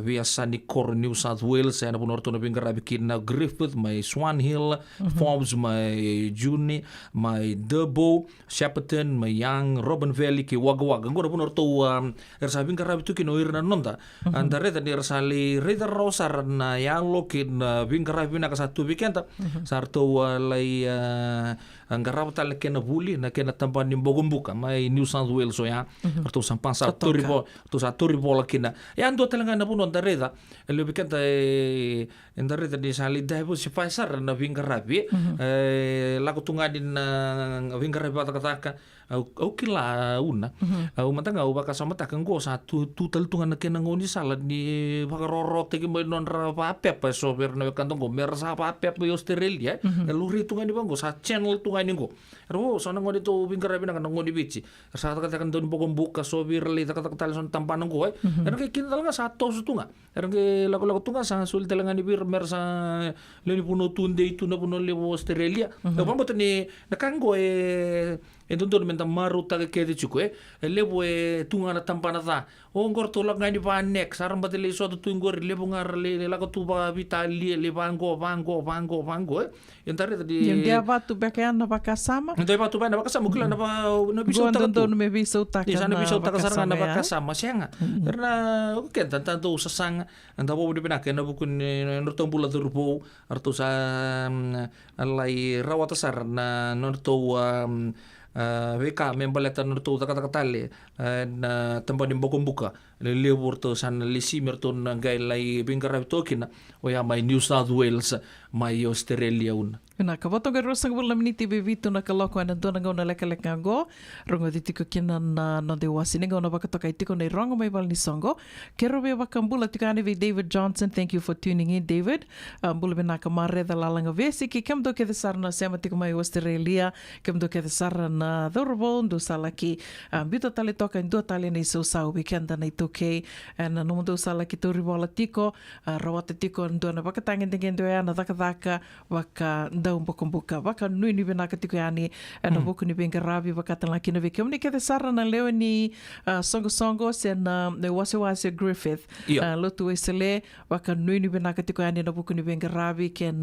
biasa ni Core New South Wales en punorto na pinggarabi kina Griffith mai Swan Hill Forbes mai Juni mai Debo Shepparton mai Young Robin Valley ki waga ngora punorto ersa pinggarabi tu kino irna nonta andare tadi ersali reda rosar na yang lokin pinggarabi na kasatu bikenta sarto lai anggarap tal kena buli na kena tampan ni bogombuka mai New South Wales so ya arto sampan sa turi bola kina ya ando talanga na puno ndareda ele bikenta ndareda di sali daibo si faisar na vingarabi laku tunga din vingarabi kata au kila una au matanga au baka sama takang go satu tutal tunga na kena ngoni sala ni bakaroro tegi mai non ra papep so ber na kantong go mer sa papep yo Australia luri tunga ni bango sa channel tunga ni go ro so na ngoni to vingarabi na ngoni bici sa kata kan don bogom buka so bir le kata kata son tampan go era ke kin talanga satu tunga era ke lagu tunga sa sul talanga ni bir mer sa le ni puno tunde itu na puno le Australia no pamot ni nakanggo Entonces menta maru taga kede chuko lebo tunga na tampana ta o ngor to la ngani ba nek saram batele so to ngor lebo ngar le la ko tu ba vitali le bango entare tadi yang dia batu bakayan na bakasama ndai batu ba na bakasama kula na biso ta to me biso ta di sana biso ta kasar na bakasama senga karena ken tanto sasang anda bo de penak na bukun norto bula turbo arto sa alai rawata sar na norto Weka membaleta nertu takatale na tambani mbokombuka le leworto san lisimerto na gailai bingara tokina oya mai New South Wales mai Australia una. Ina ka wato ga rosang bula miniti bevitu na kaloko ana dona ngona leka go rongo ditiko kina na no de wasine ngona bakatoka itiko nei rongo mai bal ni songo kero be bakambula tikane ve David Johnson. Thank you for tuning in, David. Bula be naka mare da lalanga vesi ki kem do ke de sarna sema tiko mai Australia kem do ke de sarna dorbo ndo salaki bito tale toka ndo tale nei so sau weekend nei toke na no ndo salaki to ribola tiko rawata tiko ndo na bakatanga ndengendo ya na daka waka ndau mbokombuka waka nui ni benaka tiko yani na boku ni benga rabi wakata laki na vekem ni ke de sarna leo ni songo sen ne wase Griffith lotu esele waka nui ni benaka tiko yani na boku ni benga rabi ken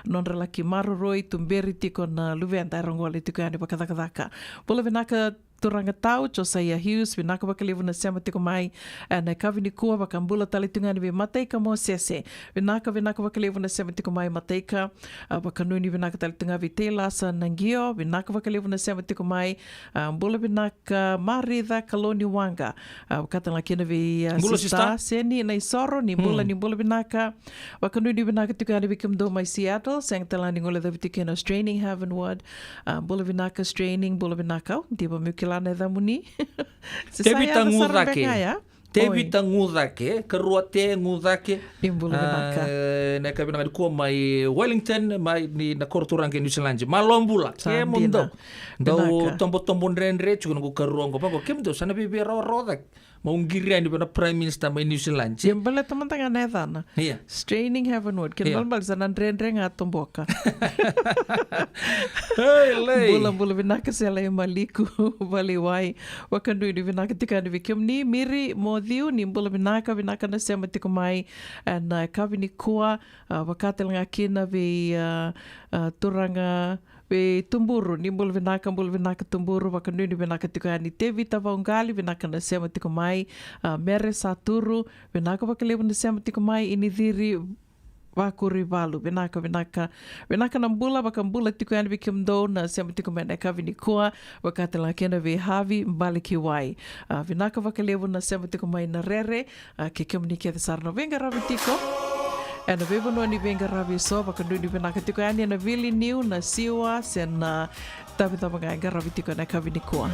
non relaki maroroi tumberi tiko na luvenda rongole tiko yani wakadaka bola venaka turanga tau Josiah Hughes vinaka wakalevu na sema tiko mai na kavini kua wakambula talitungani vi mateika mo sese vinaka wakalevu na sema tiko mai mateika wakanuni vinaka talitunga vi telasa nangio vinaka wakalevu na sema tiko mai bula vinaka maritha kaloni wanga wakata lakina vi sista seni na isoro ni bula vinaka wakanuni vinaka tiko yani vikimdo mai Seattle sang talani ngole da vitiko na straining heavenward bula vinaka straining bula vinaka diba mukila lana da muni. Tebi ngudake, keruate ngudake. Imbula binaka. Na kabina ko mai Wellington mai ni na korturang ke New Zealand. Malombula. Ke mundo. Do tombo renre chuno ko keruang ko pa ke mundo sana bibi rodak. Maunggirian di mana Prime Minister mai New Zealand. Imbula teman-teman nedana. Iya. Straining heavenward. Kenal bal sana renre ngatom boka. Bula binaka sela maliku baliwai. Wakandu di binaka tikani vikim ni miri Diu ni bula vinaka na sema tiko mai na kavini kua wakatel ngakina vi turanga vi tumburu ni bula vinaka tumburu wakanu ni vinaka tiko yani tevi tavaungali vinaka na sema tiko mai mere saturu vinaka wakalevu na sema tiko mai ini dhiri wakuri valu vinaka nambula wakambula tiko yani vikimdo na sema tiko mena kavini kua wakatela kena vi havi mbali kiwai vinaka wakalevu na sema tiko mai na rere ke kemni ke sarno venga ravi tiko na vevo no ni venga ravi so wakandu ni vinaka tiko yani na vili niu na siwa sen tabita mga ravi tiko na kavini kua.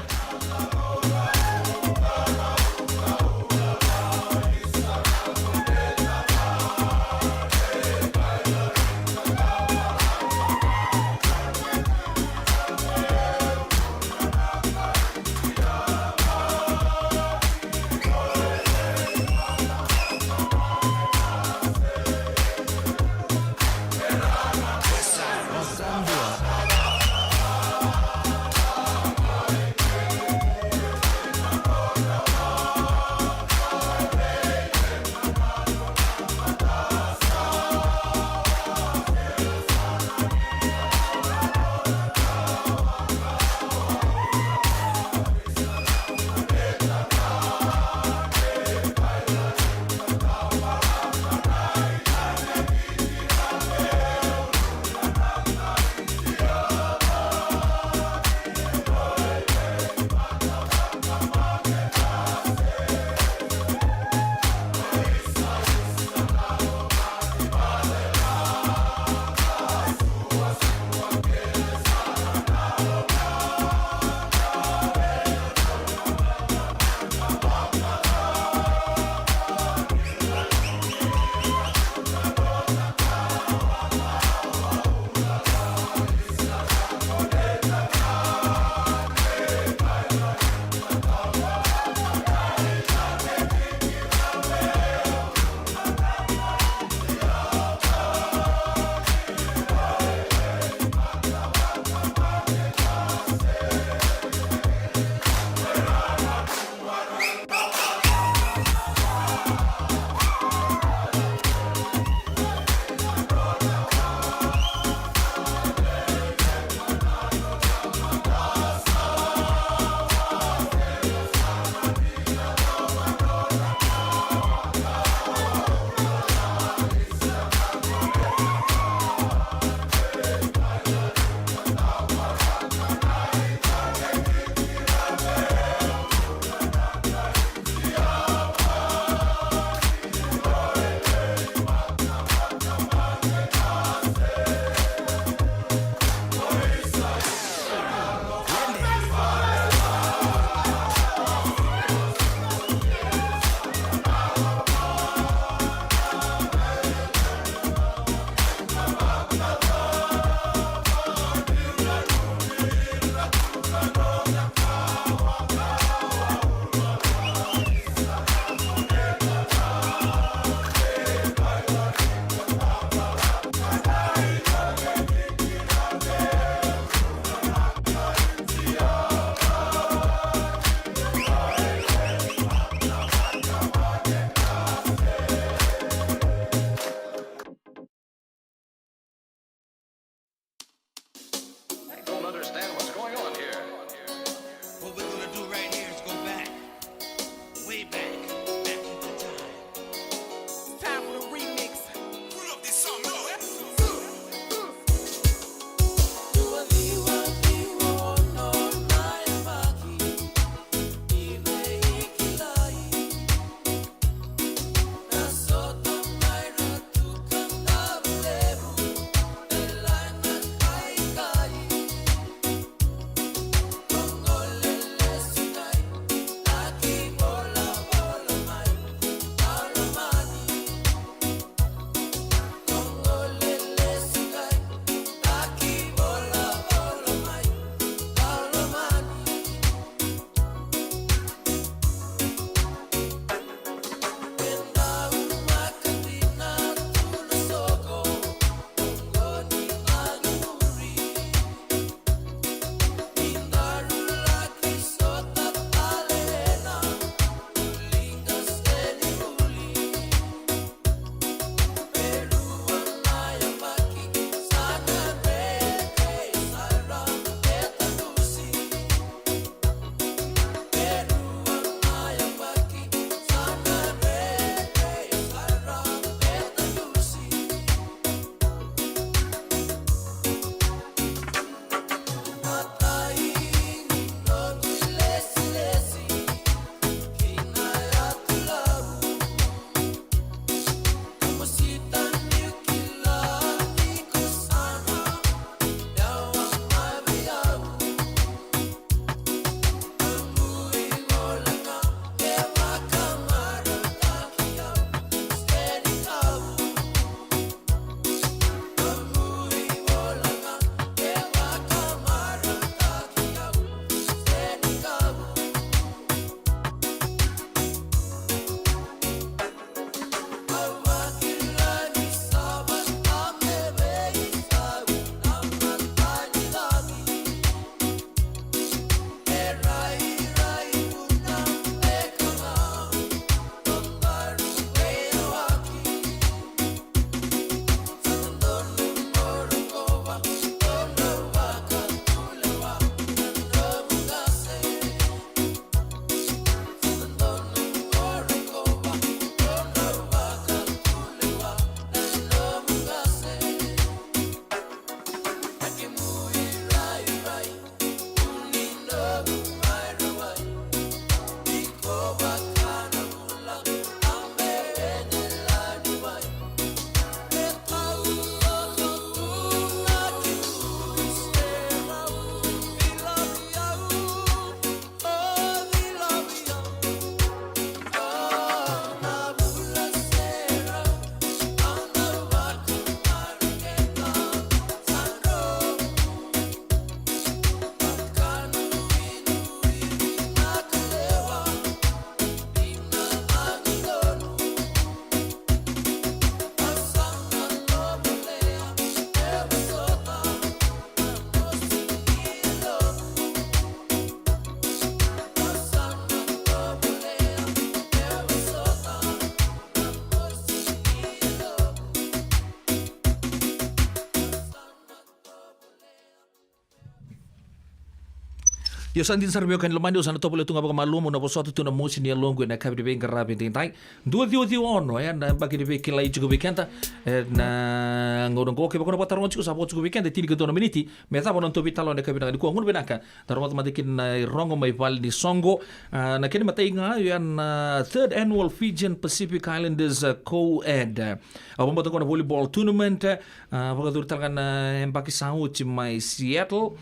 Io sandin sarmio kan lomani usana topo le tunga baka malumo na posoto tuna mosi ni longo na kabi de ngarabe tintai dua dio ono ya na baki de kila i chugo weekenda na ngorongo ke baka pataron chugo sapo chugo weekenda tini ke dona miniti me tabo non tobi talo na kabi na ko ngun benaka darmat matikin na rongo mai val ni songo na kini matai nga ya na third annual Fijian Pacific Islanders co-ed abang batang na volleyball tournament baka dur talkan embaki sau mai Seattle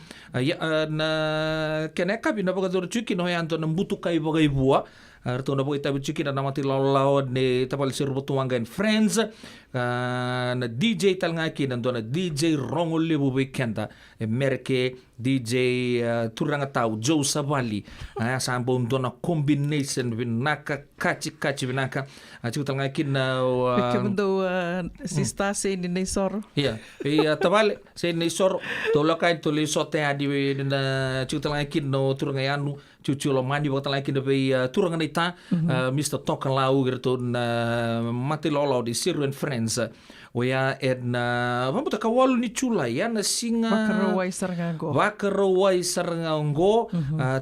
na kena kabi na baga dor chuki no yanto na mbutu kai baga ibua arto na baga tabi chuki na namati lao ne tapal sir butuanga and friends na DJ talngaki na dona DJ Rongo Lebu Weekenda merke DJ turanga tau Joe Savali sambo dona combination vinaka kachi vinaka chiku talngaki na kemendo sista se ni nei soro iya tabale se nei soro to lokai to le sote adi na chiku talngaki no turanga yanu cucu lo mandi waktu lagi de turanga nita Mr. Tokan lau gitu na mati lolo di Siru and Friends Oya edna mamputa kawalu ni chula ya na singa wakarawai sarangango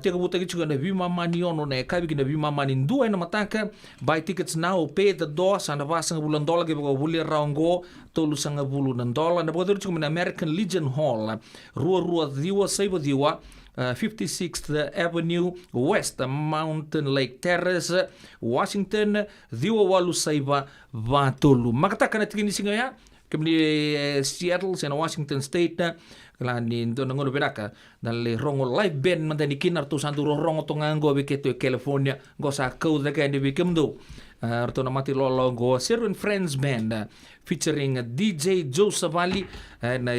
tega buta juga na bima mani ono na kabi kina bima mani ndua na mataka buy tickets now pay the door sana vasanga bulan dola ke bako buli raungo tolu sanga bulu na dola na bako juga na American Legion Hall rua diwa saiba diwa 56th Avenue West Mountain Lake Terrace Washington diwa walu saiba vatolu makataka na tigini singa ya kemni Seattle sena Washington State na kalani ndo ngono beraka dalle rongo live band mantani kinar tu santu rongo to ngango beketo California go sa kau da kan de kemdo arto na mati lolo go Serwin Friends Band featuring DJ Joe Savali na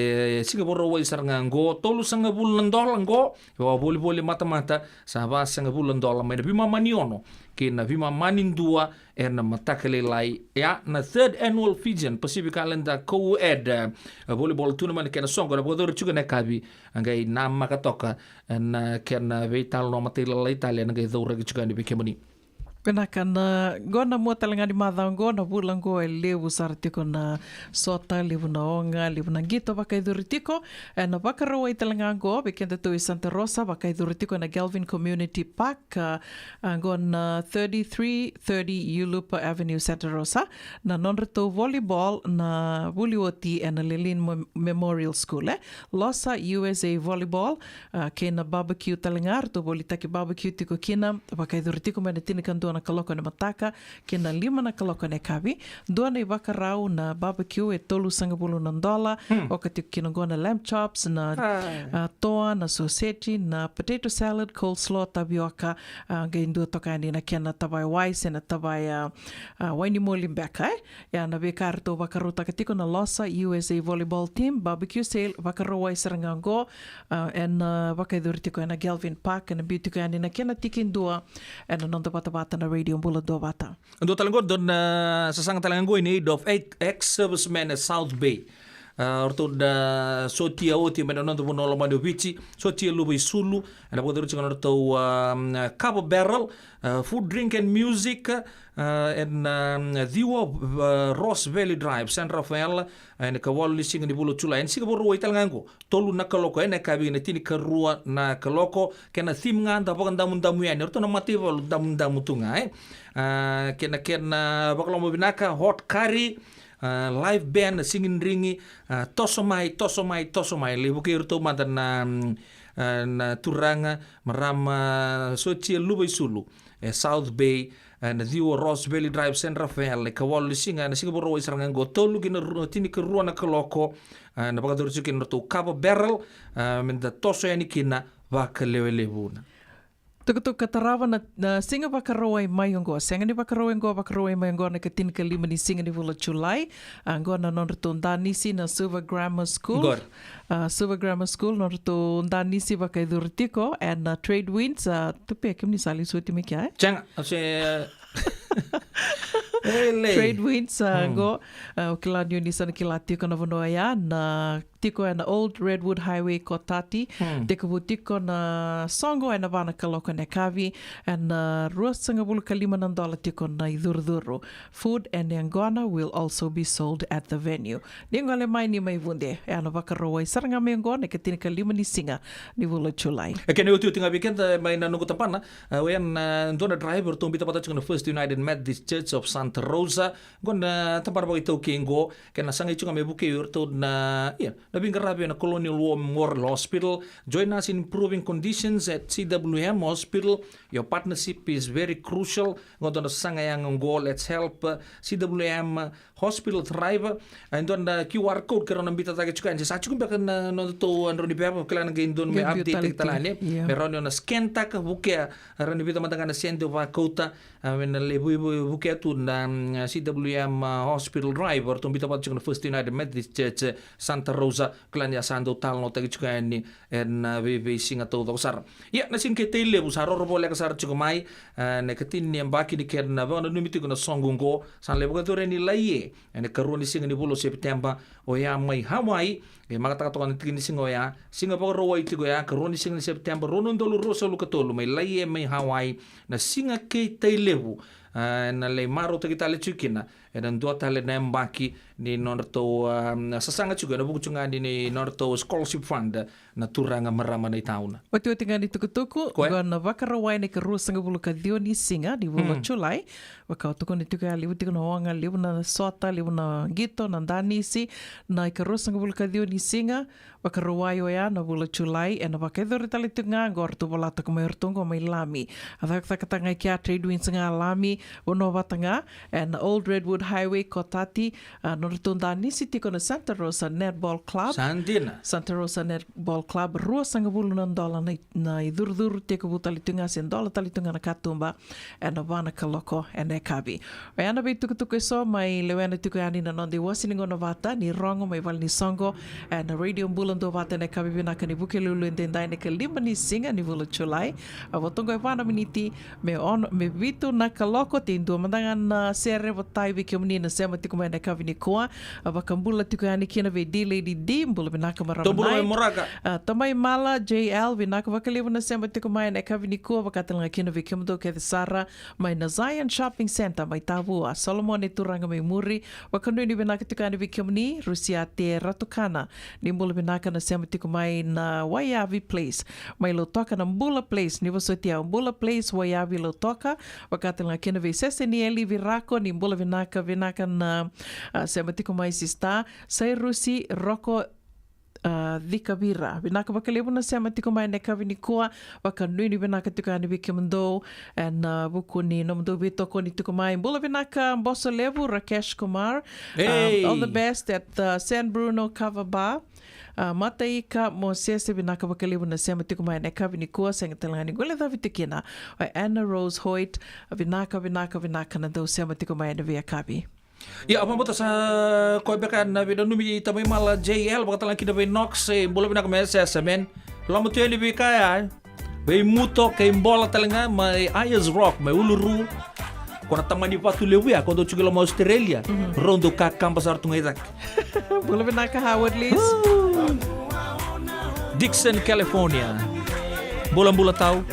Singapore wa sarngango tolu sanga bulan dola go wa boli mata sa ba sanga bulan dola mai bima maniono kina bima manindua na matakale lai ya na third annual Fijian Pacific Islander co-ed volleyball tournament kena songo na bodor chuga na kabi angai nama katoka na kena vital no matila Italia ngai dora chuga ni bikemoni Penakan gona mo talaga di madang gona bulang go lewu sartiko na sota lewu na onga lewu na gito bakai duritiko na bakarawa talaga go bekenda to Santa Rosa bakai duritiko na Galvin Community Park gona 3330 Yulupa Avenue Santa Rosa na nonreto volleyball na Bulioti na Lilin Memorial School Losa USA Volleyball kena barbecue talaga to bolita ki barbecue tiko kina bakai duritiko na tinikan na kaloko na mataka kena 5 na kaloko na kabi dua na ibakarau na barbecue tolu $10 o katik kinagona lamb chops na toa na sausage na potato salad coleslaw tapioca gaindu tokani na kena tabai wise na tabai waini molimbeka ya na bekar to bakaru takatiko na Losa USA Volleyball Team barbecue sale bakaru wise rangango and bakaidurtiko na Galvin Park na beauty ko na kena tikin dua and nonto bata na radio bulan do bata. Untuk talanggo don sasang talanggo ini of 8 ex-servicemen South Bay. Orto da sotia oti mena non tuvo no mando bici sotia lubai sulu na poder chikan orto Cabo Barrel food drink and music and Diwa Ross Valley Drive San Rafael and kawal lising di bulu chula en Singapore ruwa italngango tolu na kaloko en kabi na tini karua na kaloko kena thim nganda bakan damu ya orto na matival damu tunga kena bakalo mo binaka hot curry live band singing ringi tosomai lebu kirto madan na turanga marama sochi lubai sulu South Bay na Diwa Ross Valley Drive San Rafael kawal singa na Singapore wa isaranga go tolu gina tini kerua na kaloko na bagadur chikin to Cabo Barrel menda toso yani kina bakalewu na Tukutuk katarawa na singa bakarawai mayongo. Senga ni bakarawai mayongo na katin kalima ni singa ni vula July. Anggo na nonreto ndanisi na Silver Grammar School. Silver Grammar School nonreto ndanisi bakai durtiko and trade winds tupe kim ni sali suti mikia. Chang ase trade winds go kila ni sana kila tiko na vono ya na tiko na Old Redwood Highway ko tati tiko tiko na songo na vana kaloko na kavi na ruasanga bulu kalima na dola tiko na idurduru. Food and Angona will also be sold at the venue. Ningole mai ni mai vunde na vakaroa saranga mengo na katina kalima ni singa ni vula chulai. Kene utiu tinga weekend mai na nungu tampana wen dona driver tumbi tapata chuna First United Methodist Church of Santa Rosa gona tampara bagi tau kengo kena sangai chunga me buke urto na na bingarabe na Colonial War Memorial Hospital. Join us in improving conditions at CWM Hospital. Your partnership is very crucial. Ngodona sangai yang go, let's help CWM Hospital thrive. And don QR code karon nambita taga chuka sa chukum ba na no to andro ni pepa kailan ngayon don may update talane. Meron na scan ta ka buke ran ni bita matanga na sendo va kota when lebu buke tu na CWM Hospital driver tum bita pat chuka First United Methodist Church Santa Rosa kailan ya sando tal no taga chuka ni en we singa to sar. Ya na sin ke tele bu saro robo le ka sar chuka mai ne katin ni ambaki ni ker na ba no numiti ko na songungo san lebu ka to ni laie ene karuni singa ni bulo September o ya mai Hawaii e makata to ni tigini singa ya singa pa ro wai tigo ya karuni singa ni September rono ndolo rosa lu katolu mai laie mai Hawaii na singa ke tailevu na le maro te kita le chukina e dan do tale na mbaki ni norto sasanga chuga na buku chunga ni norto scholarship fund na turanga marama na tauna. Watu tinga ni tukutuku gona vakarawai ni karu sanga bulu kadio ni singa di bulu chulai waka tuku ni tuku ya libu tiku na wanga libu na sota libu na gito na danisi na karu sanga bulu kadio ni singa vakarawai ya na bulu chulai e na vakedori tali tunga gor tu bola tak mai rtungo mai lami adak takatanga kia trade winds nga lami ono vatanga and Old Redwood Highway Kotati nortunda nisi tiko na Santa Rosa Netball Club Santa Rosa Netball Club rua sanga bulu na dola na idurdur teko butali tunga sen dola tali tunga na katumba and vana kaloko and ekabi ayana be tuku so mai lewena tuku ani na nondi wasiningo no vata ni rongo mai val ni songo and radio bulando vata na ekabi bina kani buke lulu ndendai ne kalima ni singa ni vulu chulai avotongo vana miniti me vitu na kaloko tindu mandangan na sere votai vi kemni na sema tiku mai na ekabi ni koa avakambula tiku ani kina ve di lady di mbula bina kamara tamai mala JL vinaka vakalivu na sema tiku mai na ekabi ni koa vakatalanga kina ve kemdo ke Sara mai na Zion Shopping Center mai tavu a Solomon turanga mai muri wakanu ni vinaka tiku ani ve kemni Rusia te ratukana ni mbula vinaka na sema tiku mai na Wayavi Place mai lo toka na Mbula Place ni vosotia Mbula Place Wayavi lo toka vakatalanga kina ve sese ni eli virako ni mbula vinaka na sema tiku mai sista sai Rusi Roko Vikavira vinaka vakalevu na sema tiku mai na kavini koa vakanui ni vinaka tiku ani vikemndo and buku ni nomdo vitoko ni tiku mai mbula vinaka mboso levu Rakesh Kumar all the best at San Bruno Cover Bar Mataika mo sese vinaka vakalevu na sema tiku mai na kavini koa senga talangani gole da vitikina Anna Rose Hoyt vinaka na do sema tiku mai na via kabi. Ya apa betul sa kau bekan nabi dan numi tamai mala JL bakal lagi nabi Nox bola bina kemana semen lama tu yang lebih kaya bei muto kaya bola telenga mai Ayers Rock mai Uluru kona tamani patu lewu ya kondo juga lama Australia rondo kakam pasar tungaitak bola bina ke Howard Lees Dixon California bola tahu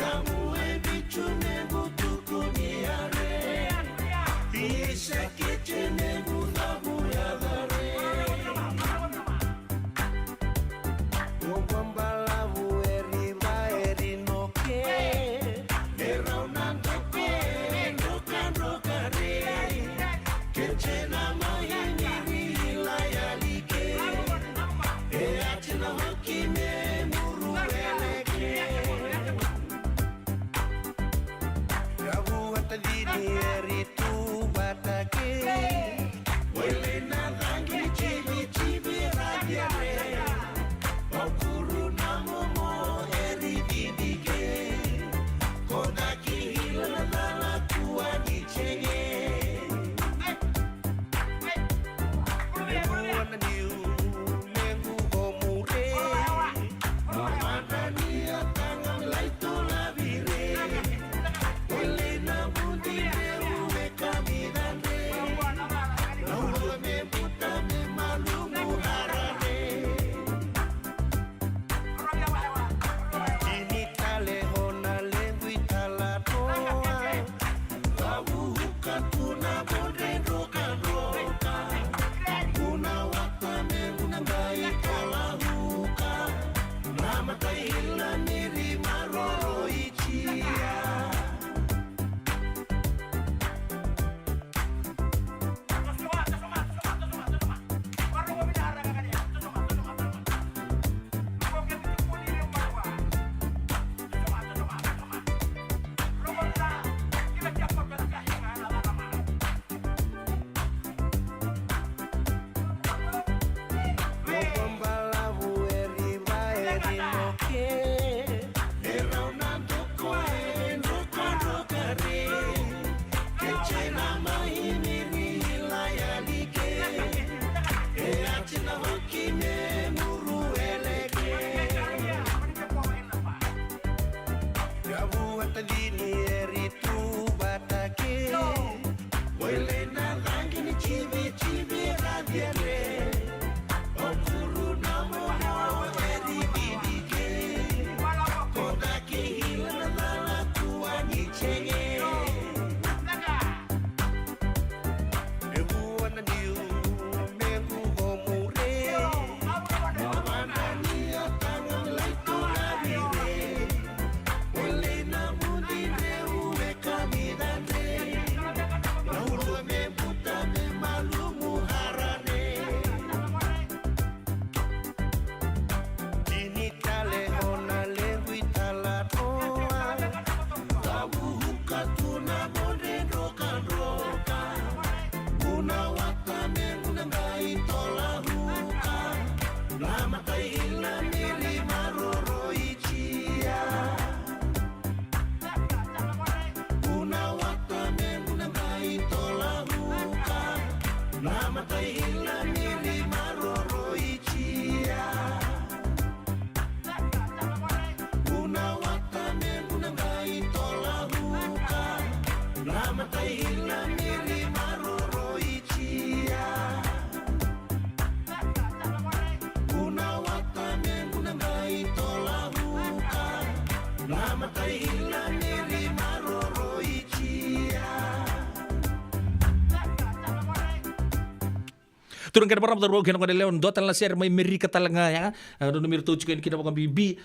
Turun kena param terbawa kena kena leon dotan la ser mai Amerika talanga ya. Dono mir tu juga kita bukan bibi.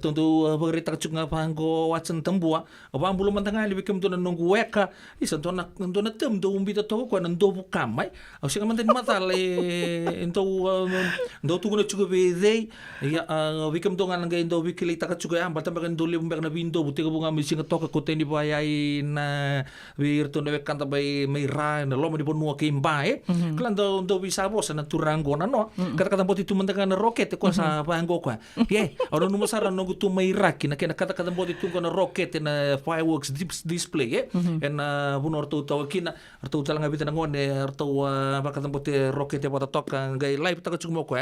Tentu berita cuk ngapanggo watsen tembua. Abang belum mantanga lebih kem tu nunggu weka. Isa tu nak tem tu umbi tu ko nan do kamai. Au sing manten mata le ento do tu guna juga beze. Ya wikem tu ngan ngai do wikili tak juga am batam kan do le mbek na bindo buti ko bunga misi ngatoka ko tendi bayai na wir tu nek kanta bay mai ra na lo di ponu ke imbae. Klan do bisa bos na turango na no. Kata-kata boti tu mantanga na roket ko sa pango ko. Ye, ora no masara no tu mai raki na kata-kata boti tu ko na roket na fireworks display ye. En bunor tu kina artu talang ngabita ngone artu bakatan boti roket ya bota toka ngai live taka cuma ko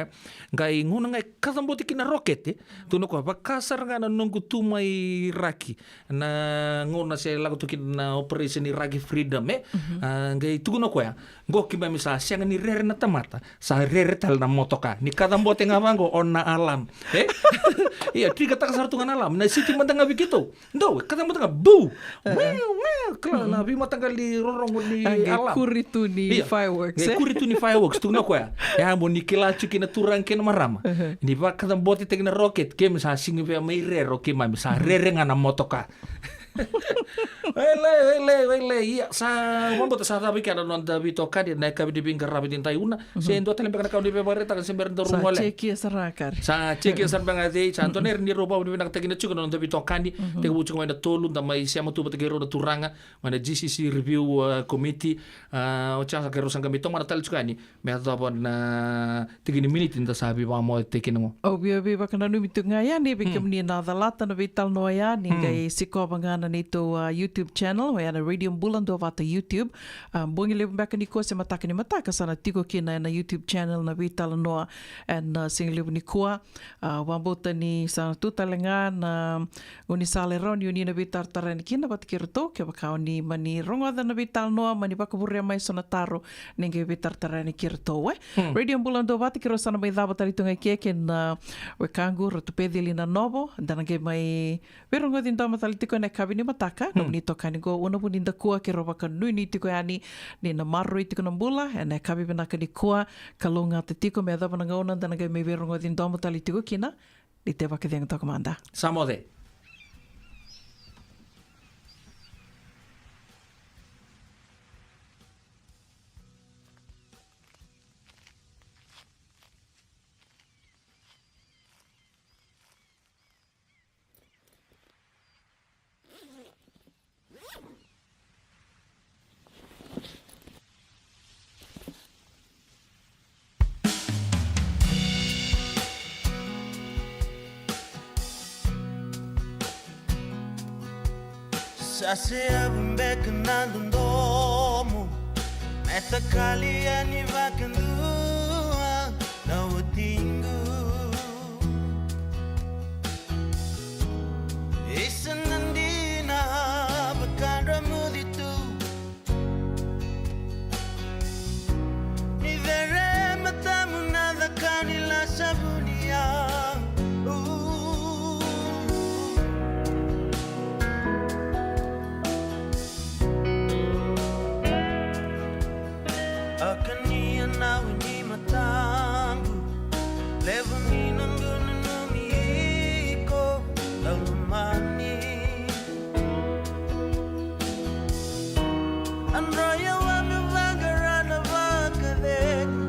ngai nguna ngai katan boti kina roket tu no ko bakasar ngana nunggu tu mai raki na ngona se lagu tu kina operation ni raki freedom ngai tu no ko ya go kimba misa siang ni rere na tamata sa rere tal na motoka ni katan boti ngabango onna alam iya tri kata kasar tu alam na siti mantanga begitu ndo katan boti bu kala na bi matanga li rorong ni alam Kuritu ni fireworks. Kuritu ni fireworks tu nak ya. Ya mo ni kila kina turang kena marama. Ni ba kata boti tegna rocket ke misa singi pe mai re roki ma misa rere ngana motoka. Wele iya sa mambo sa tabi kana non tabi toka di naik kabi di bingkar rabi din tayuna se ndo talen kana kaudi pe bareta kan sember ndo rumole Sa ceki sarakar. sa ceki san bangade sa antoner ni roba di nak tegina chuko non tabi tokandi te bu chuko ina tolu da mai siamo tu bategero da turanga mana GCC review committee o chasa ke rosanga mi tong mana tal chukani me ato na tigini minute inda sabi ba mo tekino Obi bakana no mitunga ya ni bikem ni na dalata na vital no ya ni kay siko bangana nito YouTube channel wa na Radio Bulan do vata YouTube bongi le baka ni ko se mataka ni mataka sana tiko kina na YouTube channel na vital no and sing le ni ko wambota ni sana tutalenga na uni sale ron yuni na vitar taran kina bat kirto ke baka ni mani rongo da na vital no mani baka burre mai sona taro ninge vitar taran kirto Radio Bulan do vata kiro sana mai daba talitunga ke na we kangu rotupedi lina novo dan ge mai verongo din tama talitiko na kabini mataka no ni tokani go una pun inda kua ke roba ka nui ni tiko yani ni na maru i tiko na bula na kabi bina ka ni kua kalonga te tiko me adaba na ngauna dan ge mai verongo din tama talitiko kina ni te waka diang tokamanda samode Sasea bumbeka nandondomo Meta kalian ni vakandua na utingu Isa nandina bakandra muditu Ni vere matamu nada kanila sabunia Akania na wenye matangu Levo ni nanguna numiiko Lalumani Androya wame vagarana vakadegu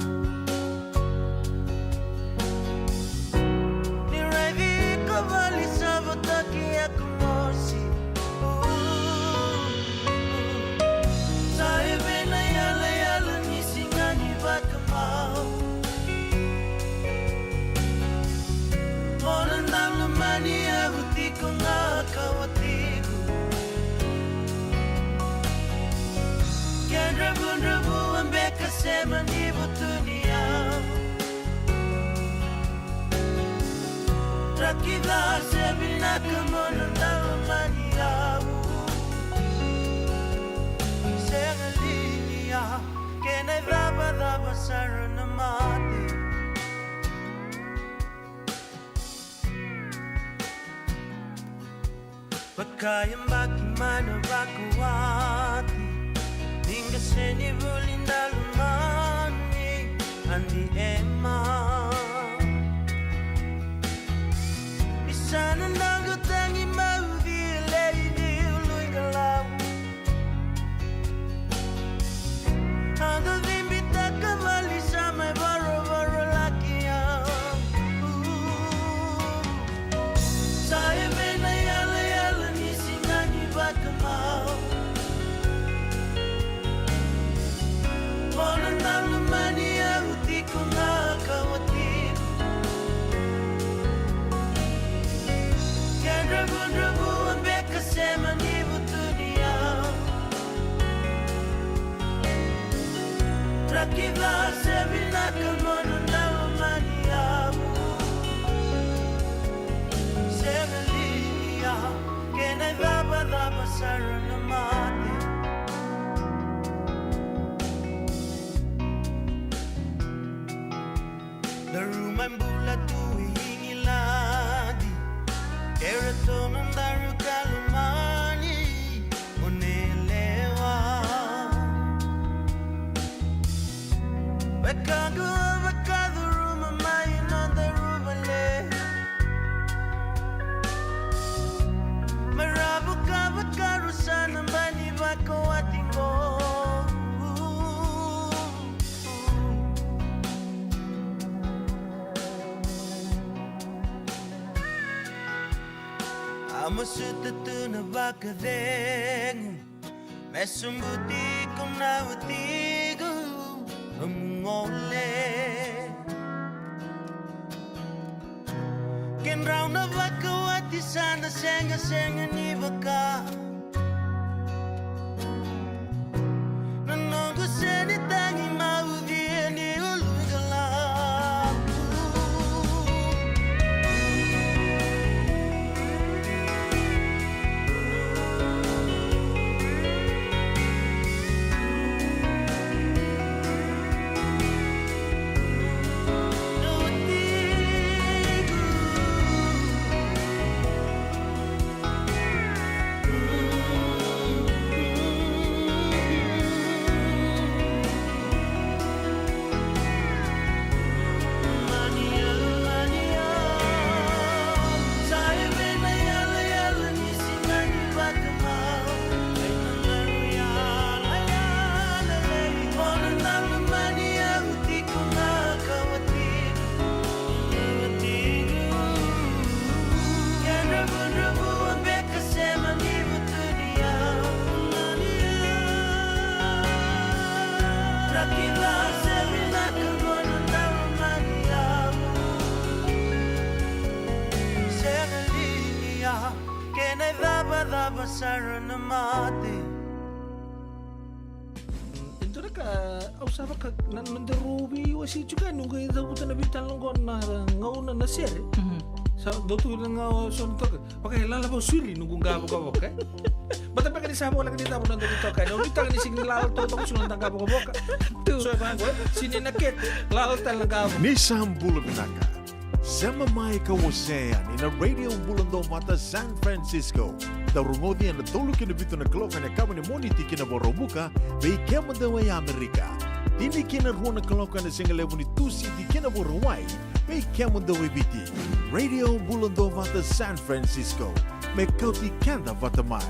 Ni raivi kavali savataki ya kumosi Saibena yala yala nisingani vakamau Moran dalam mani avutiko ngakawatiku Kian rabu ambeka sema ni butunia Rakida sebina kamoran dalam mani avu Sengalia Kena daba sarana mati Bakayang bakimana bakuwati Hingga seni bulinda lumani mandi ema Isana nango tangi maudi leiniului galau Ando vimbita kembali sama baru-baru laki Saya bena yala-yala ni sinani bakemau Ona nalu mani auti kuna kawati Kan rabu-rabu ambeka sema ni butunia Rakiva sebina kamono nalu mani au Sebelia Kena daba sarana mati Darumay bulat tuwingiladi Keraton ang daru kalumani Onelewa Bekado rumamayin ang darumale Marabot karusan ang baniba ko ating ko Amasutatu na bakadengu Mesumbuti ko na watigo Amungole Kenraw na bakawati sana senga ni baka Nanongo seni tangi maudi ni ulugala Daba sarana mati Ito na ka, ausapa ka, nandarubi wasi juga nunggu ito puta na bitan lang ko na ngauna na siya Sa dotu lang nga son to ka, pakai lalabo suri nunggu gabo ka boka Bata pa ka ni sabo lang dito mo nandito ka, no bita ka ni sigin lalo to ko sunan tang gabo ka boka So ba ko, sini nakit, lalo talang gabo Nisam Bulabinaka. Sema mai kawasean in a radio bulando mata San Francisco. Darungodi ang natulog kinabito na klok na kaman ni Moniti kinaborobuka bay kemandawa Amerika. Dini kinaruan na klok na singalevo ni Tusi di kinaborawai bay kemandawa biti. Radio bulando mata San Francisco. May kauti kanda vatamai.